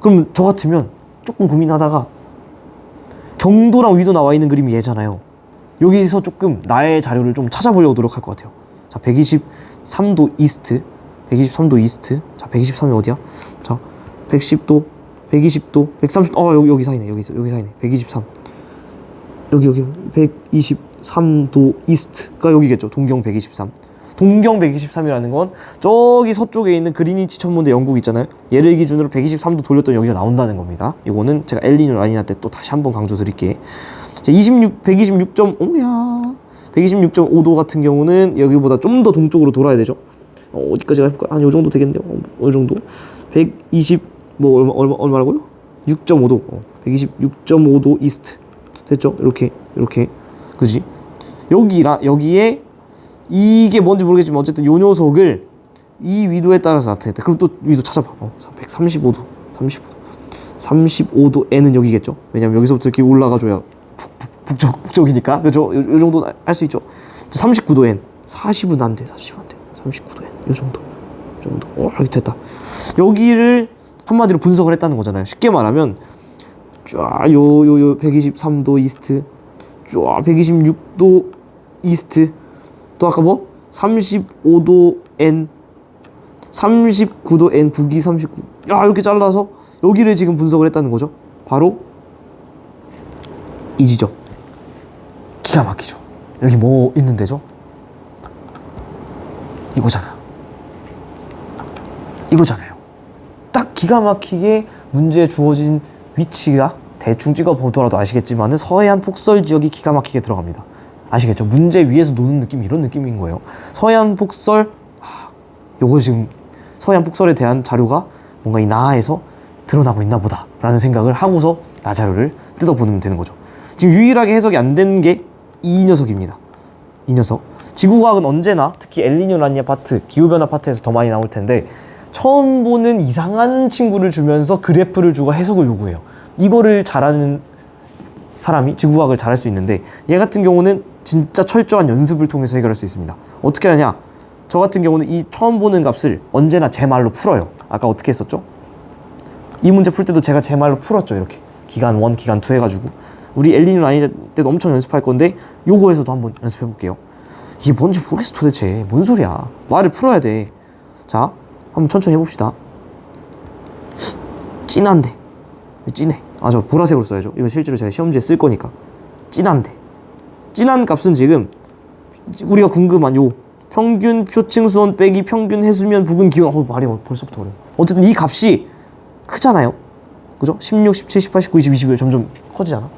그럼 저 같으면 조금 고민하다가 경도랑 위도 나와 있는 그림이 얘잖아요. 여기서 조금 나의 자료를 좀 찾아보려고 노력할 것 같아요. 자, 123도 이스트. 자, 123이 어디야? 자, 110도, 120도, 130도. 여기 사이네. 여기 사이네. 123. 여기 123도 이스트가 여기겠죠. 동경 123. 동경 123이라는 건 저기 서쪽에 있는 그리니치 천문대 영국 있잖아요. 얘를 기준으로 123도 돌렸던 여기가 나온다는 겁니다. 이거는 제가 엘니뇨 라니나 때 또 다시 한번 강조 드릴게. 자, 126.5야. 126.5도 같은 경우는 여기보다 좀 더 동쪽으로 돌아야 되죠. 어디까지 갈까요? 한 요 정도 되겠네요. 어느 정도? 120 뭐 얼마라고요? 6.5도. 126.5도 이스트. 됐죠? 이렇게 그지? 여기에 이게 뭔지 모르겠지만 어쨌든 요 녀석을 이 위도에 따라서 나타냈다. 그럼 또 위도 찾아봐. 135도. 35도에는 여기겠죠? 왜냐면 여기서부터 이렇게 올라가줘야 북쪽이니까. 그죠? 요 정도는 할 수 있죠. 39도엔 40은 안 돼. 40은 안 돼. 39도엔 요 정도. 이렇게 됐다. 여기를 한마디로 분석을 했다는 거잖아요. 쉽게 말하면 쫙 요 123도 이스트, 쫙 126도 이스트, 또 아까 뭐 35도 N, 39도 N, 북이 39. 이렇게 잘라서 여기를 지금 분석을 했다는 거죠. 바로 이 지점. 기가 막히죠. 여기 뭐 있는 데죠? 이거잖아요. 딱 기가 막히게 문제에 주어진 위치가 대충 찍어보더라도 아시겠지만은 서해안 폭설 지역이 기가 막히게 들어갑니다. 아시겠죠? 문제 위에서 노는 느낌, 이런 느낌인 거예요. 서해안 폭설, 요거 지금 서해안 폭설에 대한 자료가 뭔가 이 나하에서 드러나고 있나 보다 라는 생각을 하고서 나 자료를 뜯어보면 되는 거죠. 지금 유일하게 해석이 안 되는 게 이 녀석입니다. 이 녀석. 지구과학은 언제나 특히 엘니뇨 라니냐 파트, 기후변화 파트에서 더 많이 나올 텐데 처음 보는 이상한 친구를 주면서 그래프를 주고 해석을 요구해요. 이거를 잘하는 사람이 지구과학을 잘할 수 있는데 얘 같은 경우는 진짜 철저한 연습을 통해서 해결할 수 있습니다. 어떻게 하냐? 저 같은 경우는 이 처음 보는 값을 언제나 제 말로 풀어요. 아까 어떻게 했었죠? 이 문제 풀 때도 제가 제 말로 풀었죠. 이렇게 기간 1, 기간 2 해가지고 우리 엘니뇨 라니냐 때도 엄청 연습할 건데 요거에서도 한번 연습해 볼게요. 이게 뭔지 모르겠어 도대체. 뭔 소리야. 말을 풀어야 돼. 자, 한번 천천히 해봅시다. 진한데. 진해. 저 보라색으로 써야죠. 이거 실제로 제가 시험지에 쓸 거니까. 진한데. 진한 값은 지금 우리가 궁금한 요 평균 표층 수온 빼기 평균 해수면 부근 기온. 말이 벌써부터 어려워. 어쨌든 이 값이 크잖아요. 그죠? 16, 17, 18, 19, 20, 21 점점 커지잖아.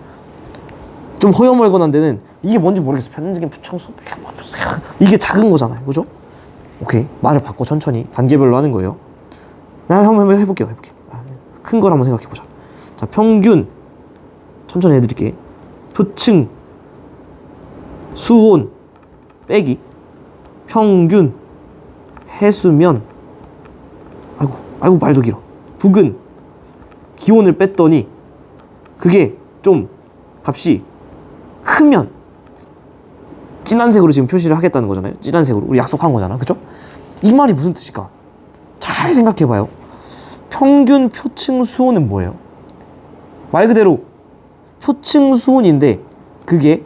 좀 허여멀건한 데는 이게 뭔지 모르겠어. 편적인 부청수 이게 작은 거잖아요. 그죠? 오케이. 말을 바꿔 천천히 단계별로 하는 거예요. 나 한번 해볼게요. 큰 걸 한번 생각해보자. 자, 평균 천천히 해드릴게. 표층 수온 빼기 평균 해수면 아이고 말도 길어. 부근 기온을 뺐더니 그게 좀 값이 크면 진한색으로 지금 표시를 하겠다는 거잖아요. 진한색으로 우리 약속한 거잖아. 그죠? 이 말이 무슨 뜻일까? 잘 생각해봐요. 평균 표층 수온은 뭐예요? 말 그대로 표층 수온인데 그게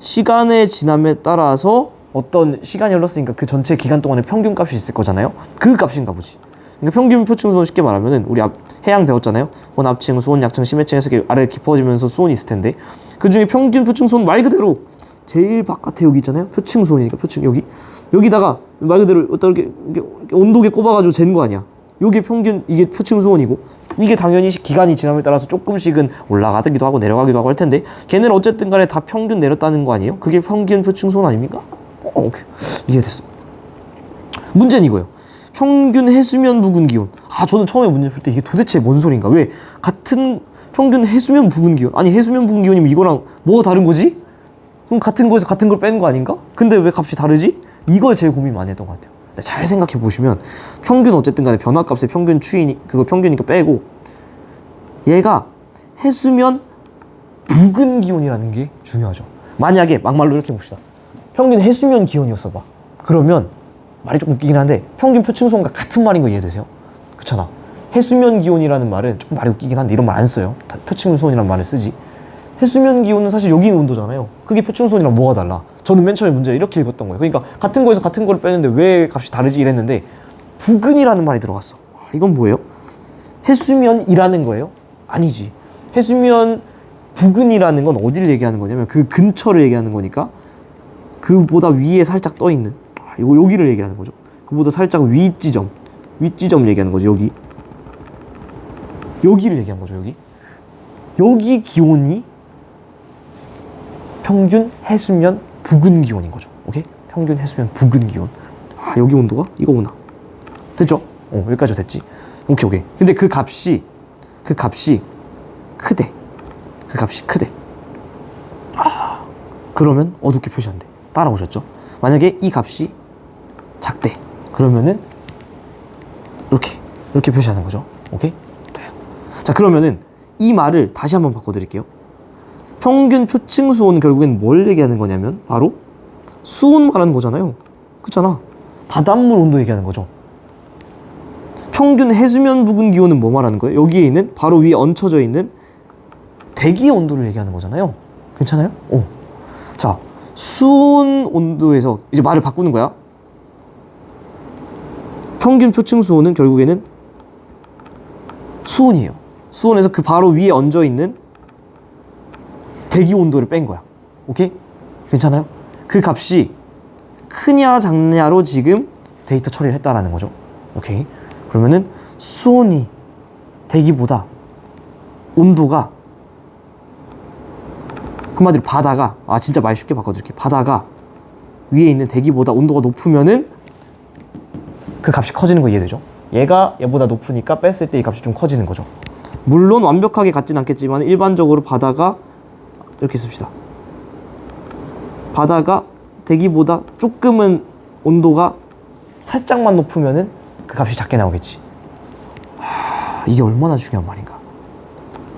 시간의 지남에 따라서 어떤 시간이 흘렀으니까 그 전체 기간 동안에 평균 값이 있을 거잖아요. 그 값인가 보지. 그러니까 평균 표층 수온 쉽게 말하면은 우리 해양 배웠잖아요. 혼합층, 수온, 약층, 심해층에서 아래 깊어지면서 수온이 있을 텐데 그 중에 평균 표층 수온 말 그대로 제일 바깥에 여기 있잖아요. 표층 수온이니까 표층 여기다가 말 그대로 이렇게 온도계 꼽아가지고 재는 거 아니야. 요게 평균, 이게 표층 수온이고 이게 당연히 기간이 지남에 따라서 조금씩은 올라가기도 하고 내려가기도 하고 할 텐데 걔는 어쨌든 간에 다 평균 내렸다는 거 아니에요? 그게 평균 표층 수온 아닙니까? 오케이. 이해됐어. 문제는 이거예요. 평균 해수면 부근 기온. 저는 처음에 문제 풀 때 이게 도대체 뭔 소린가? 왜 같은 평균 해수면 부근 기온, 아니 해수면 부근 기온이면 이거랑 뭐가 다른 거지? 그럼 같은 거에서 같은 걸 빼는 거 아닌가? 근데 왜 값이 다르지? 이걸 제일 고민 많이 했던 것 같아요. 잘 생각해 보시면 평균 어쨌든 간에 변화값의 평균 추이니 그거 평균이니까 빼고 얘가 해수면 부근 기온이라는 게 중요하죠. 만약에 막말로 이렇게 봅시다. 평균 해수면 기온이었어 봐. 그러면 말이 조금 웃기긴 한데 평균 표층 수온과 같은 말인 거 이해되세요? 그렇잖아. 해수면 기온이라는 말은 조금 말이 웃기긴 한데 이런 말 안 써요. 표층 수온이라는 말을 쓰지. 해수면 기온은 사실 여기 있는 온도잖아요. 그게 표층 수온이랑 뭐가 달라? 저는 맨 처음에 문제 이렇게 읽었던 거예요. 그러니까 같은 거에서 같은 거를 빼는데 왜 값이 다르지 이랬는데 부근이라는 말이 들어갔어. 이건 뭐예요? 해수면이라는 거예요? 아니지. 해수면 부근이라는 건 어디를 얘기하는 거냐면 그 근처를 얘기하는 거니까 그보다 위에 살짝 떠 있는 여기를 얘기하는 거죠. 그보다 살짝 윗지점 얘기하는 거죠. 여기를 얘기한 거죠. 여기 기온이 평균 해수면 부근 기온인 거죠. 오케이? 평균 해수면 부근 기온. 여기 온도가 이거구나. 됐죠? 여기까지 됐지. 오케이. 근데 그 값이 크대. 그러면 어둡게 표시한대. 따라오셨죠? 만약에 이 값이 작대. 그러면은 이렇게 표시하는 거죠. 오케이? 돼요. 자, 그러면은 이 말을 다시 한번 바꿔드릴게요. 평균 표층 수온은 결국엔 뭘 얘기하는 거냐면 바로 수온 말하는 거잖아요. 그렇잖아. 바닷물 온도 얘기하는 거죠. 평균 해수면 부근 기온은 뭐 말하는 거예요? 여기에 있는 바로 위에 얹혀져 있는 대기 온도를 얘기하는 거잖아요. 괜찮아요? 자, 수온 온도에서 이제 말을 바꾸는 거야. 평균 표층 수온은 결국에는 수온이에요. 수온에서 그 바로 위에 얹어 있는 대기 온도를 뺀 거야. 오케이? 괜찮아요? 그 값이 크냐 작냐로 지금 데이터 처리를 했다라는 거죠. 오케이? 그러면은 수온이 대기보다 온도가, 한마디로 바다가, 진짜 말 쉽게 바꿔줄게. 바다가 위에 있는 대기보다 온도가 높으면은 그 값이 커지는 거 이해되죠? 얘가 얘보다 높으니까 뺐을 때 이 값이 좀 커지는 거죠. 물론 완벽하게 같진 않겠지만 일반적으로 바다가, 이렇게 씁시다. 바다가 대기보다 조금은 온도가 살짝만 높으면은 그 값이 작게 나오겠지. 이게 얼마나 중요한 말인가.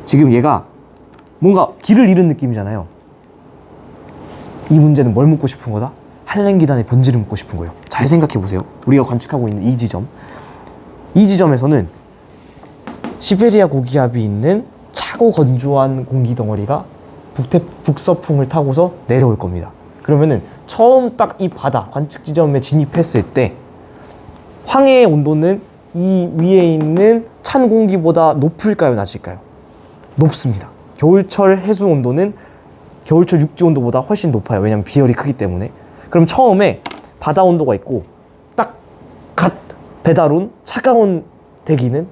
지금 얘가 뭔가 길을 잃은 느낌이잖아요. 이 문제는 뭘 묻고 싶은 거다? 한랭기단의 변질을 묻고 싶은 거예요. 잘 생각해 보세요. 우리가 관측하고 있는 이 지점에서는 시베리아 고기압이 있는 차고 건조한 공기 덩어리가 북서풍을 타고서 내려올 겁니다. 그러면은 처음 딱 이 바다 관측 지점에 진입했을 때 황해의 온도는 이 위에 있는 찬 공기보다 높을까요, 낮을까요? 높습니다. 겨울철 해수 온도는 겨울철 육지 온도보다 훨씬 높아요. 왜냐면 비열이 크기 때문에. 그럼 처음에 바다 온도가 있고 딱 갓 배달 온 차가운 대기는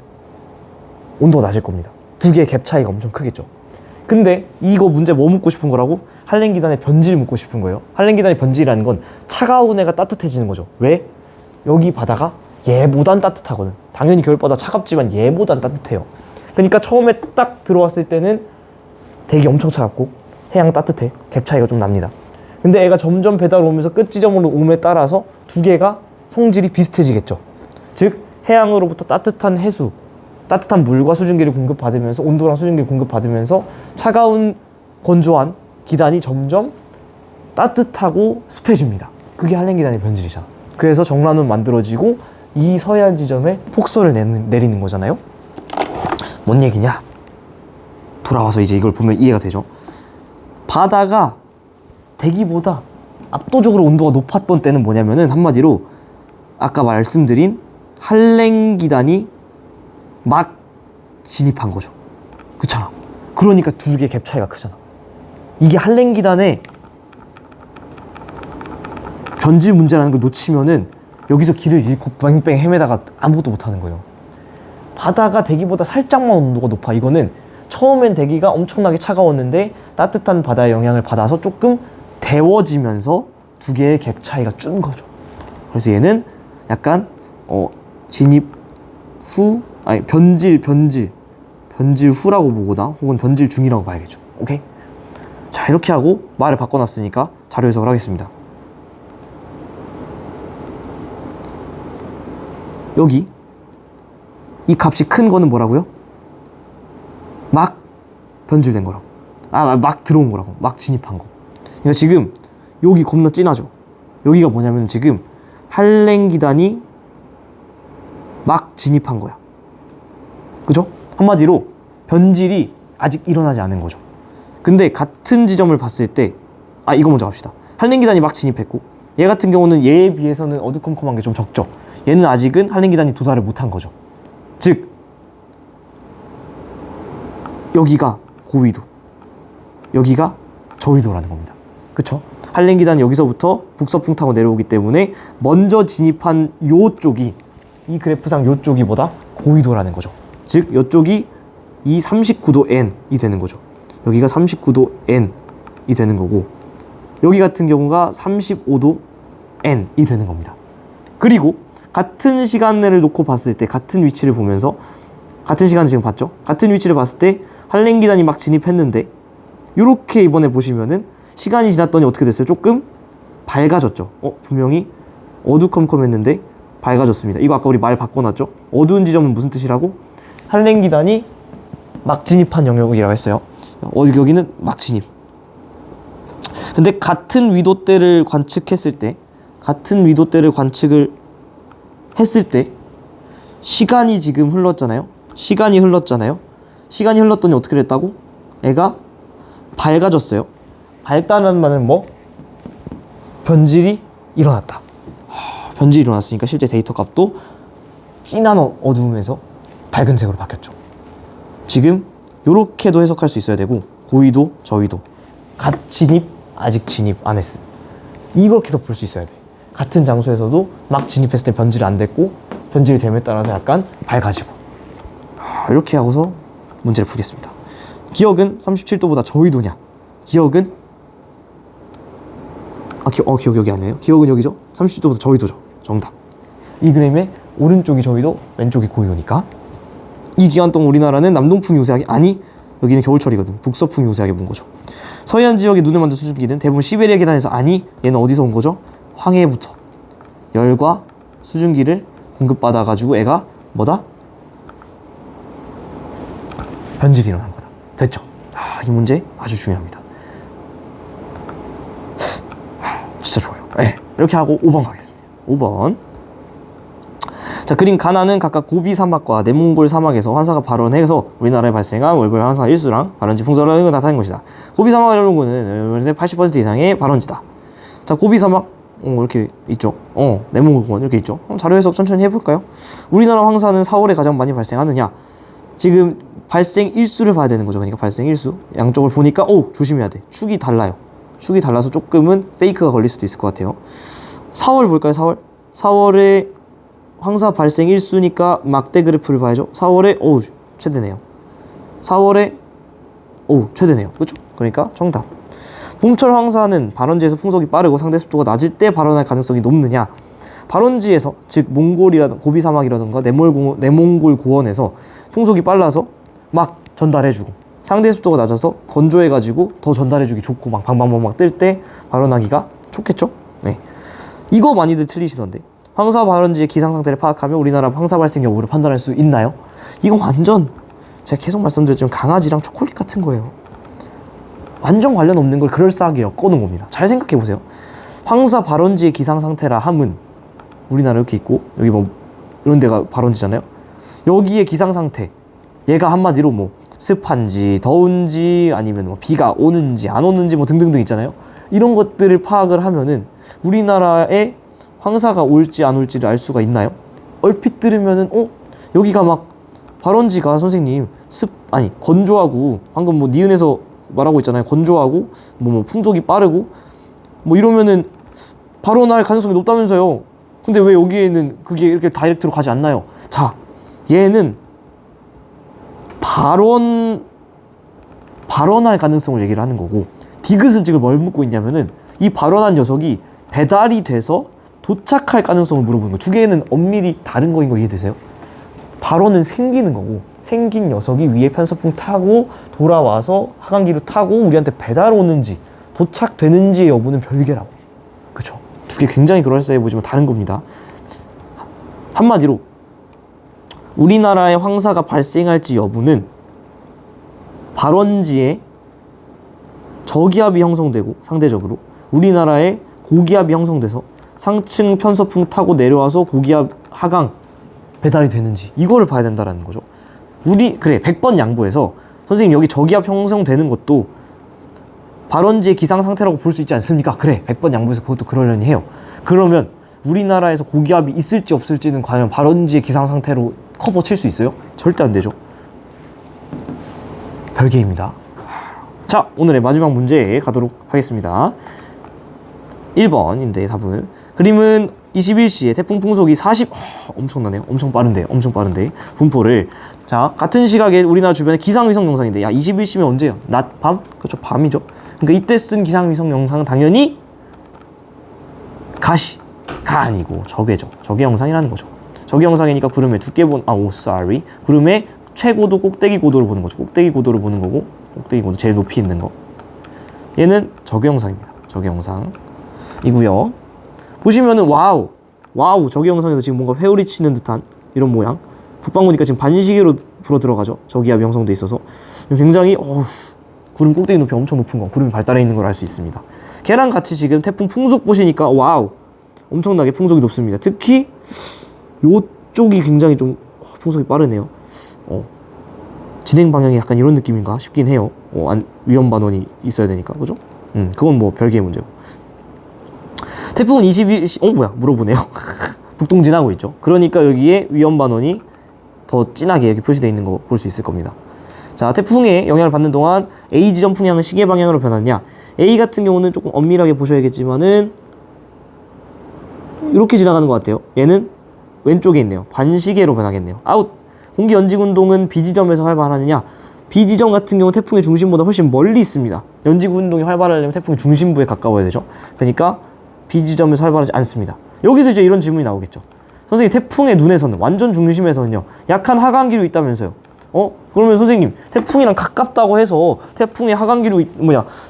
온도가 낮을 겁니다. 두 개의 갭 차이가 엄청 크겠죠. 근데 이거 문제 뭐 묻고 싶은 거라고? 한랭기단의 변질 묻고 싶은 거예요. 한랭기단의 변질이라는 건 차가운 애가 따뜻해지는 거죠. 왜? 여기 바다가 얘보단 따뜻하거든. 당연히 겨울바다 차갑지만 얘보단 따뜻해요. 그러니까 처음에 딱 들어왔을 때는 대기 엄청 차갑고 해양 따뜻해. 갭 차이가 좀 납니다. 근데 애가 점점 배달 오면서 끝 지점으로 오므에 따라서 두 개가 성질이 비슷해지겠죠. 즉 해양으로부터 따뜻한 해수, 따뜻한 물과 수증기를 공급받으면서, 온도랑 수증기를 공급받으면서 차가운 건조한 기단이 점점 따뜻하고 습해집니다. 그게 한랭기단의 변질이잖아. 그래서 정란은 만들어지고 이 서해안 지점에 폭설을 내리는 거잖아요. 뭔 얘기냐? 돌아와서 이제 이걸 보면 이해가 되죠. 바다가 대기보다 압도적으로 온도가 높았던 때는 뭐냐면은 한마디로 아까 말씀드린 한랭기단이 막 진입한 거죠. 그렇잖아. 그러니까 두 개 갭 차이가 크잖아. 이게 한랭기단의 변질 문제라는 걸 놓치면은 여기서 길을 잃고 뺑뺑 헤매다가 아무것도 못하는 거예요. 바다가 대기보다 살짝만 온도가 높아. 이거는 처음엔 대기가 엄청나게 차가웠는데 따뜻한 바다의 영향을 받아서 조금 데워지면서 두 개의 갭 차이가 준 거죠. 그래서 얘는 약간 진입 후, 아니 변질 후라고 보거나 혹은 변질 중이라고 봐야겠죠. 오케이? 자, 이렇게 하고 말을 바꿔놨으니까 자료 해석을 하겠습니다. 여기 이 값이 큰 거는 뭐라고요? 막 변질된 거라고. 막 들어온 거라고. 막 진입한 거. 그러니까 지금 여기 겁나 진하죠. 여기가 뭐냐면 지금 한랭기단이 막 진입한 거야. 그죠? 한마디로 변질이 아직 일어나지 않은 거죠. 근데 같은 지점을 봤을 때 이거 먼저 갑시다. 한랭기단이 막 진입했고 얘 같은 경우는 얘에 비해서는 어두컴컴한 게 좀 적죠. 얘는 아직은 한랭기단이 도달을 못한 거죠. 즉 여기가 고위도, 여기가 저위도라는 겁니다. 그쵸? 한랭기단이 여기서부터 북서풍 타고 내려오기 때문에 먼저 진입한 요쪽이, 이 그래프상 요쪽이 보다 고위도라는 거죠. 즉 요쪽이 이 39도 N이 되는 거죠. 여기가 39도 N이 되는 거고 여기 같은 경우가 35도 N이 되는 겁니다. 그리고 같은 시간을 놓고 봤을 때 같은 위치를 보면서 같은 시간을 지금 봤죠? 같은 위치를 봤을 때 한랭기단이 막 진입했는데 이렇게 이번에 보시면은 시간이 지났더니 어떻게 됐어요? 조금 밝아졌죠. 분명히 어두컴컴했는데 밝아졌습니다. 이거 아까 우리 말 바꿔놨죠? 어두운 지점은 무슨 뜻이라고? 한랭기단이 막 진입한 영역이라고 했어요. 여기는 막 진입. 근데 같은 위도대를 관측했을 때, 같은 위도대를 관측을 했을 때 시간이 지금 흘렀잖아요. 시간이 흘렀더니 어떻게 됐다고? 애가 밝아졌어요. 밝다는 말은 뭐? 변질이 일어났다. 변질이 일어났으니까 실제 데이터 값도 진한 어두움에서 밝은 색으로 바뀌었죠. 지금 요렇게도 해석할 수 있어야 되고, 고위도 저위도 갓 진입 아직 진입 안 했음, 이렇게도 볼 수 있어야 돼. 같은 장소에서도 막 진입했을 때 변질이 안 됐고, 변질이 됨에 따라서 약간 밝아지고. 이렇게 하고서 문제를 풀겠습니다. 기억은 37도보다 저위도냐? 기억은 기억 여기 아니에요? 기억은 여기죠? 37도보다 저위도죠. 정답. 이 그림의 오른쪽이 저위도, 왼쪽이 고위도니까. 이 기간 동안 우리나라는 남동풍이 우세하게, 아니 여기는 겨울철이거든. 북서풍이 우세하게 분 거죠. 서해안 지역에 눈을 만든 수증기는 대부분 시베리아 계단에서, 아니 얘는 어디서 온 거죠? 황해부터 열과 수증기를 공급받아 가지고 애가 뭐다? 변질이 일어난 거다. 됐죠? 이 문제 아주 중요합니다. 진짜 좋아요. 네, 이렇게 하고 5번 가겠습니다. 5번. 자, 그림 가나는 각각 고비 사막과 내몽골 사막에서 환사가 발원해서 우리나라에 발생한 월별 환사 일수랑 발원지 풍설을 나타낸 것이다. 고비 사막 이런 거는 80% 이상의 발원지다. 자, 고비 사막 이렇게 있죠. 내몽골 공원 이렇게 있죠. 자료 해석 천천히 해볼까요? 우리나라 황사는 4월에 가장 많이 발생하느냐? 지금 발생 일수를 봐야 되는 거죠. 그러니까 발생 일수 양쪽을 보니까 조심해야 돼. 축이 달라요. 축이 달라서 조금은 페이크가 걸릴 수도 있을 것 같아요. 4월 볼까요? 4월에 황사 발생 일수니까 막대 그래프를 봐야죠. 4월에 최대네요. 4월에 최대네요. 그렇죠? 그러니까 정답. 봄철 황사는 발원지에서 풍속이 빠르고 상대 습도가 낮을 때 발원할 가능성이 높느냐? 발원지에서, 즉 몽골이라든가 고비 사막이라든가 내몽골 고원에서 풍속이 빨라서 막 전달해주고, 상대 습도가 낮아서 건조해가지고 더 전달해주기 좋고 막 방방방 막 뜰 때 발원하기가 좋겠죠? 네. 이거 많이들 틀리시던데. 황사 발원지의 기상 상태를 파악하며 우리나라 황사 발생 여부를 판단할 수 있나요? 이거 완전 제가 계속 말씀드렸지만 강아지랑 초콜릿 같은 거예요. 완전 관련 없는 걸 그럴싸하게 엮어놓은 겁니다. 잘 생각해보세요. 황사 발원지의 기상 상태라 함은 우리나라 이렇게 있고, 여기 뭐 이런 데가 발원지잖아요. 여기에 기상 상태, 얘가 한마디로 뭐 습한지 더운지 아니면 뭐 비가 오는지 안 오는지 뭐 등등등 있잖아요. 이런 것들을 파악을 하면은 우리나라에 황사가 올지 안 올지를 알 수가 있나요? 얼핏 들으면은 여기가 막 발원지가 선생님 건조하고, 방금 뭐 니은에서 말하고 있잖아요. 건조하고 뭐 풍속이 빠르고 뭐 이러면은 발원할 가능성이 높다면서요. 근데 왜 여기에는 그게 이렇게 다이렉트로 가지 않나요? 자, 얘는 발원할 가능성을 얘기를 하는 거고, 디귿은 지금 뭘 묻고 있냐면은 이 발원한 녀석이 배달이 돼서 도착할 가능성을 물어보는 거예요. 두 개는 엄밀히 다른 거인 거 이해되세요? 발원은 생기는 거고, 생긴 녀석이 위에 편서풍 타고 돌아와서 하강기로 타고 우리한테 배달 오는지 도착되는지의 여부는 별개라고. 그쵸? 두 개 굉장히 그럴싸해 보이지만 다른 겁니다. 한마디로 우리나라의 황사가 발생할지 여부는 발원지에 저기압이 형성되고, 상대적으로 우리나라에 고기압이 형성돼서 상층 편서풍 타고 내려와서 고기압 하강 배달이 되는지, 이거를 봐야 된다라는 거죠. 100번 양보해서 선생님 여기 저기압 형성되는 것도 발원지의 기상 상태라고 볼 수 있지 않습니까? 그래, 100번 양보해서 그것도 그러려니 해요. 그러면 우리나라에서 고기압이 있을지 없을지는 과연 발원지의 기상 상태로 커버 칠 수 있어요? 절대 안 되죠. 별개입니다. 자, 오늘의 마지막 문제 가도록 하겠습니다. 1번인데 답은, 그림은 21시에 태풍 풍속이 엄청나네요. 엄청 빠른데 분포를, 자, 같은 시각에 우리나라 주변의 기상위성 영상인데, 21시면 언제예요? 낮? 밤? 그렇죠, 밤이죠. 그러니까 이때 쓴 기상위성 영상은 당연히 가 아니고 적외죠. 적외 영상이라는 거죠. 적외 영상이니까 구름의 두께 구름의 최고도 꼭대기 고도를 보는 거죠. 꼭대기 고도를 보는 거고, 꼭대기 고도 제일 높이 있는 거. 얘는 적외 영상입니다. 적외 영상이고요. 보시면은 와우 적외 영상에서 지금 뭔가 회오리 치는 듯한 이런 모양. 북방구니까 지금 반시계로 불어 들어가죠. 저기압이 형성돼 있어서 굉장히 구름 꼭대기 높이 엄청 높은 거, 구름이 발달해 있는 걸 알 수 있습니다. 걔랑 같이 지금 태풍 풍속 보시니까 와우 엄청나게 풍속이 높습니다. 특히 요쪽이 굉장히 좀 풍속이 빠르네요. 진행 방향이 약간 이런 느낌인가 싶긴 해요. 위험 반원이 있어야 되니까, 그죠? 그건 뭐 별개의 문제고. 태풍은 물어보네요. 북동진하고 있죠. 그러니까 여기에 위험 반원이 더 진하게 여기 표시되어 있는 거 볼 수 있을 겁니다. 자, 태풍의 영향을 받는 동안 A 지점 풍향은 시계 방향으로 변하느냐? A 같은 경우는 조금 엄밀하게 보셔야겠지만은 이렇게 지나가는 것 같아요. 얘는 왼쪽에 있네요. 반시계로 변하겠네요. 아웃! 공기 연직 운동은 B 지점에서 활발하느냐? B 지점 같은 경우 태풍의 중심보다 훨씬 멀리 있습니다. 연직 운동이 활발하려면 태풍의 중심부에 가까워야 되죠. 그러니까 B 지점에서 활발하지 않습니다. 여기서 이제 이런 질문이 나오겠죠. 선생님, 태풍의 눈에서는, 완전 중심에서는요, 약한 하강기류 있다면서요. 그러면 선생님, 태풍이랑 가깝다고 해서 태풍의 하강기류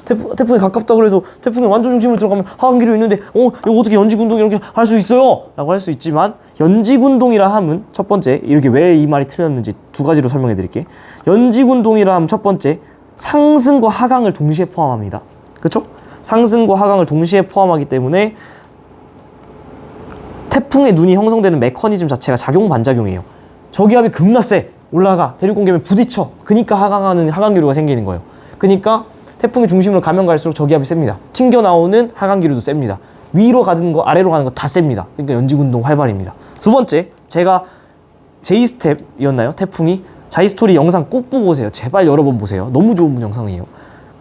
태풍에 가깝다고 해서 태풍의 완전 중심으로 들어가면 하강기류 있는데 이거 어떻게 연직운동 이렇게 할 수 있어요? 라고 할 수 있지만, 연직운동이라 함은 첫 번째, 이렇게 왜 이 말이 틀렸는지 두 가지로 설명해 드릴게요. 연직운동이라 함은 첫 번째, 상승과 하강을 동시에 포함합니다. 그쵸? 상승과 하강을 동시에 포함하기 때문에 태풍의 눈이 형성되는 메커니즘 자체가 작용 반작용이에요. 저기압이 겁나 세. 올라가. 대륙공기에 부딪혀. 그니까 하강기류가 생기는 거예요. 그니까 태풍의 중심으로 가면 갈수록 저기압이 셉니다. 튕겨 나오는 하강기류도 셉니다. 위로 가는 거, 아래로 가는 거 다 셉니다. 그러니까 연직운동 활발입니다. 두 번째, 제가 J-스텝이었나요? 태풍이. 자이스토리 영상 꼭 보고 오세요. 제발 여러 번 보세요. 너무 좋은 영상이에요.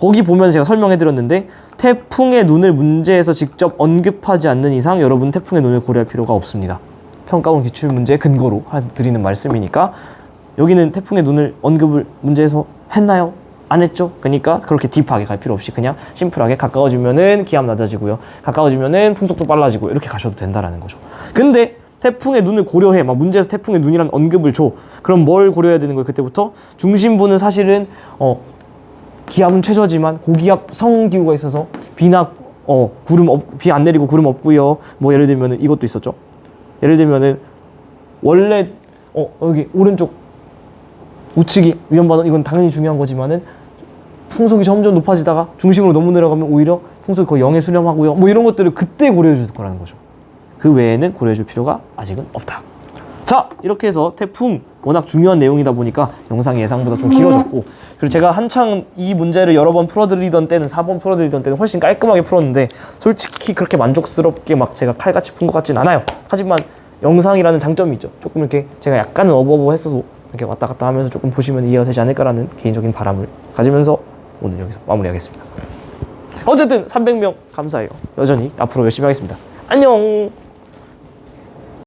거기 보면 제가 설명해드렸는데, 태풍의 눈을 문제에서 직접 언급하지 않는 이상 여러분 태풍의 눈을 고려할 필요가 없습니다. 평가원 기출문제 근거로 드리는 말씀이니까, 여기는 태풍의 눈을 언급을 문제에서 했나요? 안 했죠? 그러니까 그렇게 딥하게 갈 필요 없이 그냥 심플하게 가까워지면은 기압 낮아지고요, 가까워지면은 풍속도 빨라지고, 이렇게 가셔도 된다라는 거죠. 근데 태풍의 눈을 고려해, 문제에서 태풍의 눈이라는 언급을 줘. 그럼 뭘 고려해야 되는 거예요? 그때부터 중심부는 사실은 기압은 최저지만 고기압 성기후가 있어서 비 안 내리고 구름 없고요. 예를 들면은 이것도 있었죠. 예를 들면은 원래 여기 오른쪽 우측이 위험반원, 이건 당연히 중요한 거지만은 풍속이 점점 높아지다가 중심으로 너무 내려가면 오히려 풍속이 거의 0에 수렴하고요. 이런 것들을 그때 고려해 줄 거라는 거죠. 그 외에는 고려해 줄 필요가 아직은 없다. 자, 이렇게 해서 태풍 워낙 중요한 내용이다 보니까 영상이 예상보다 좀 길어졌고, 그리고 제가 한창 이 문제를 여러 번 풀어드리던 때는, 4번 풀어드리던 때는 훨씬 깔끔하게 풀었는데, 솔직히 그렇게 만족스럽게 제가 칼같이 푼 것 같진 않아요. 하지만 영상이라는 장점이 있죠. 조금 이렇게 제가 약간은 어버버했어서 이렇게 왔다 갔다 하면서 조금 보시면 이해가 되지 않을까라는 개인적인 바람을 가지면서 오늘 여기서 마무리하겠습니다. 어쨌든 300명 감사해요. 여전히 앞으로 열심히 하겠습니다. 안녕.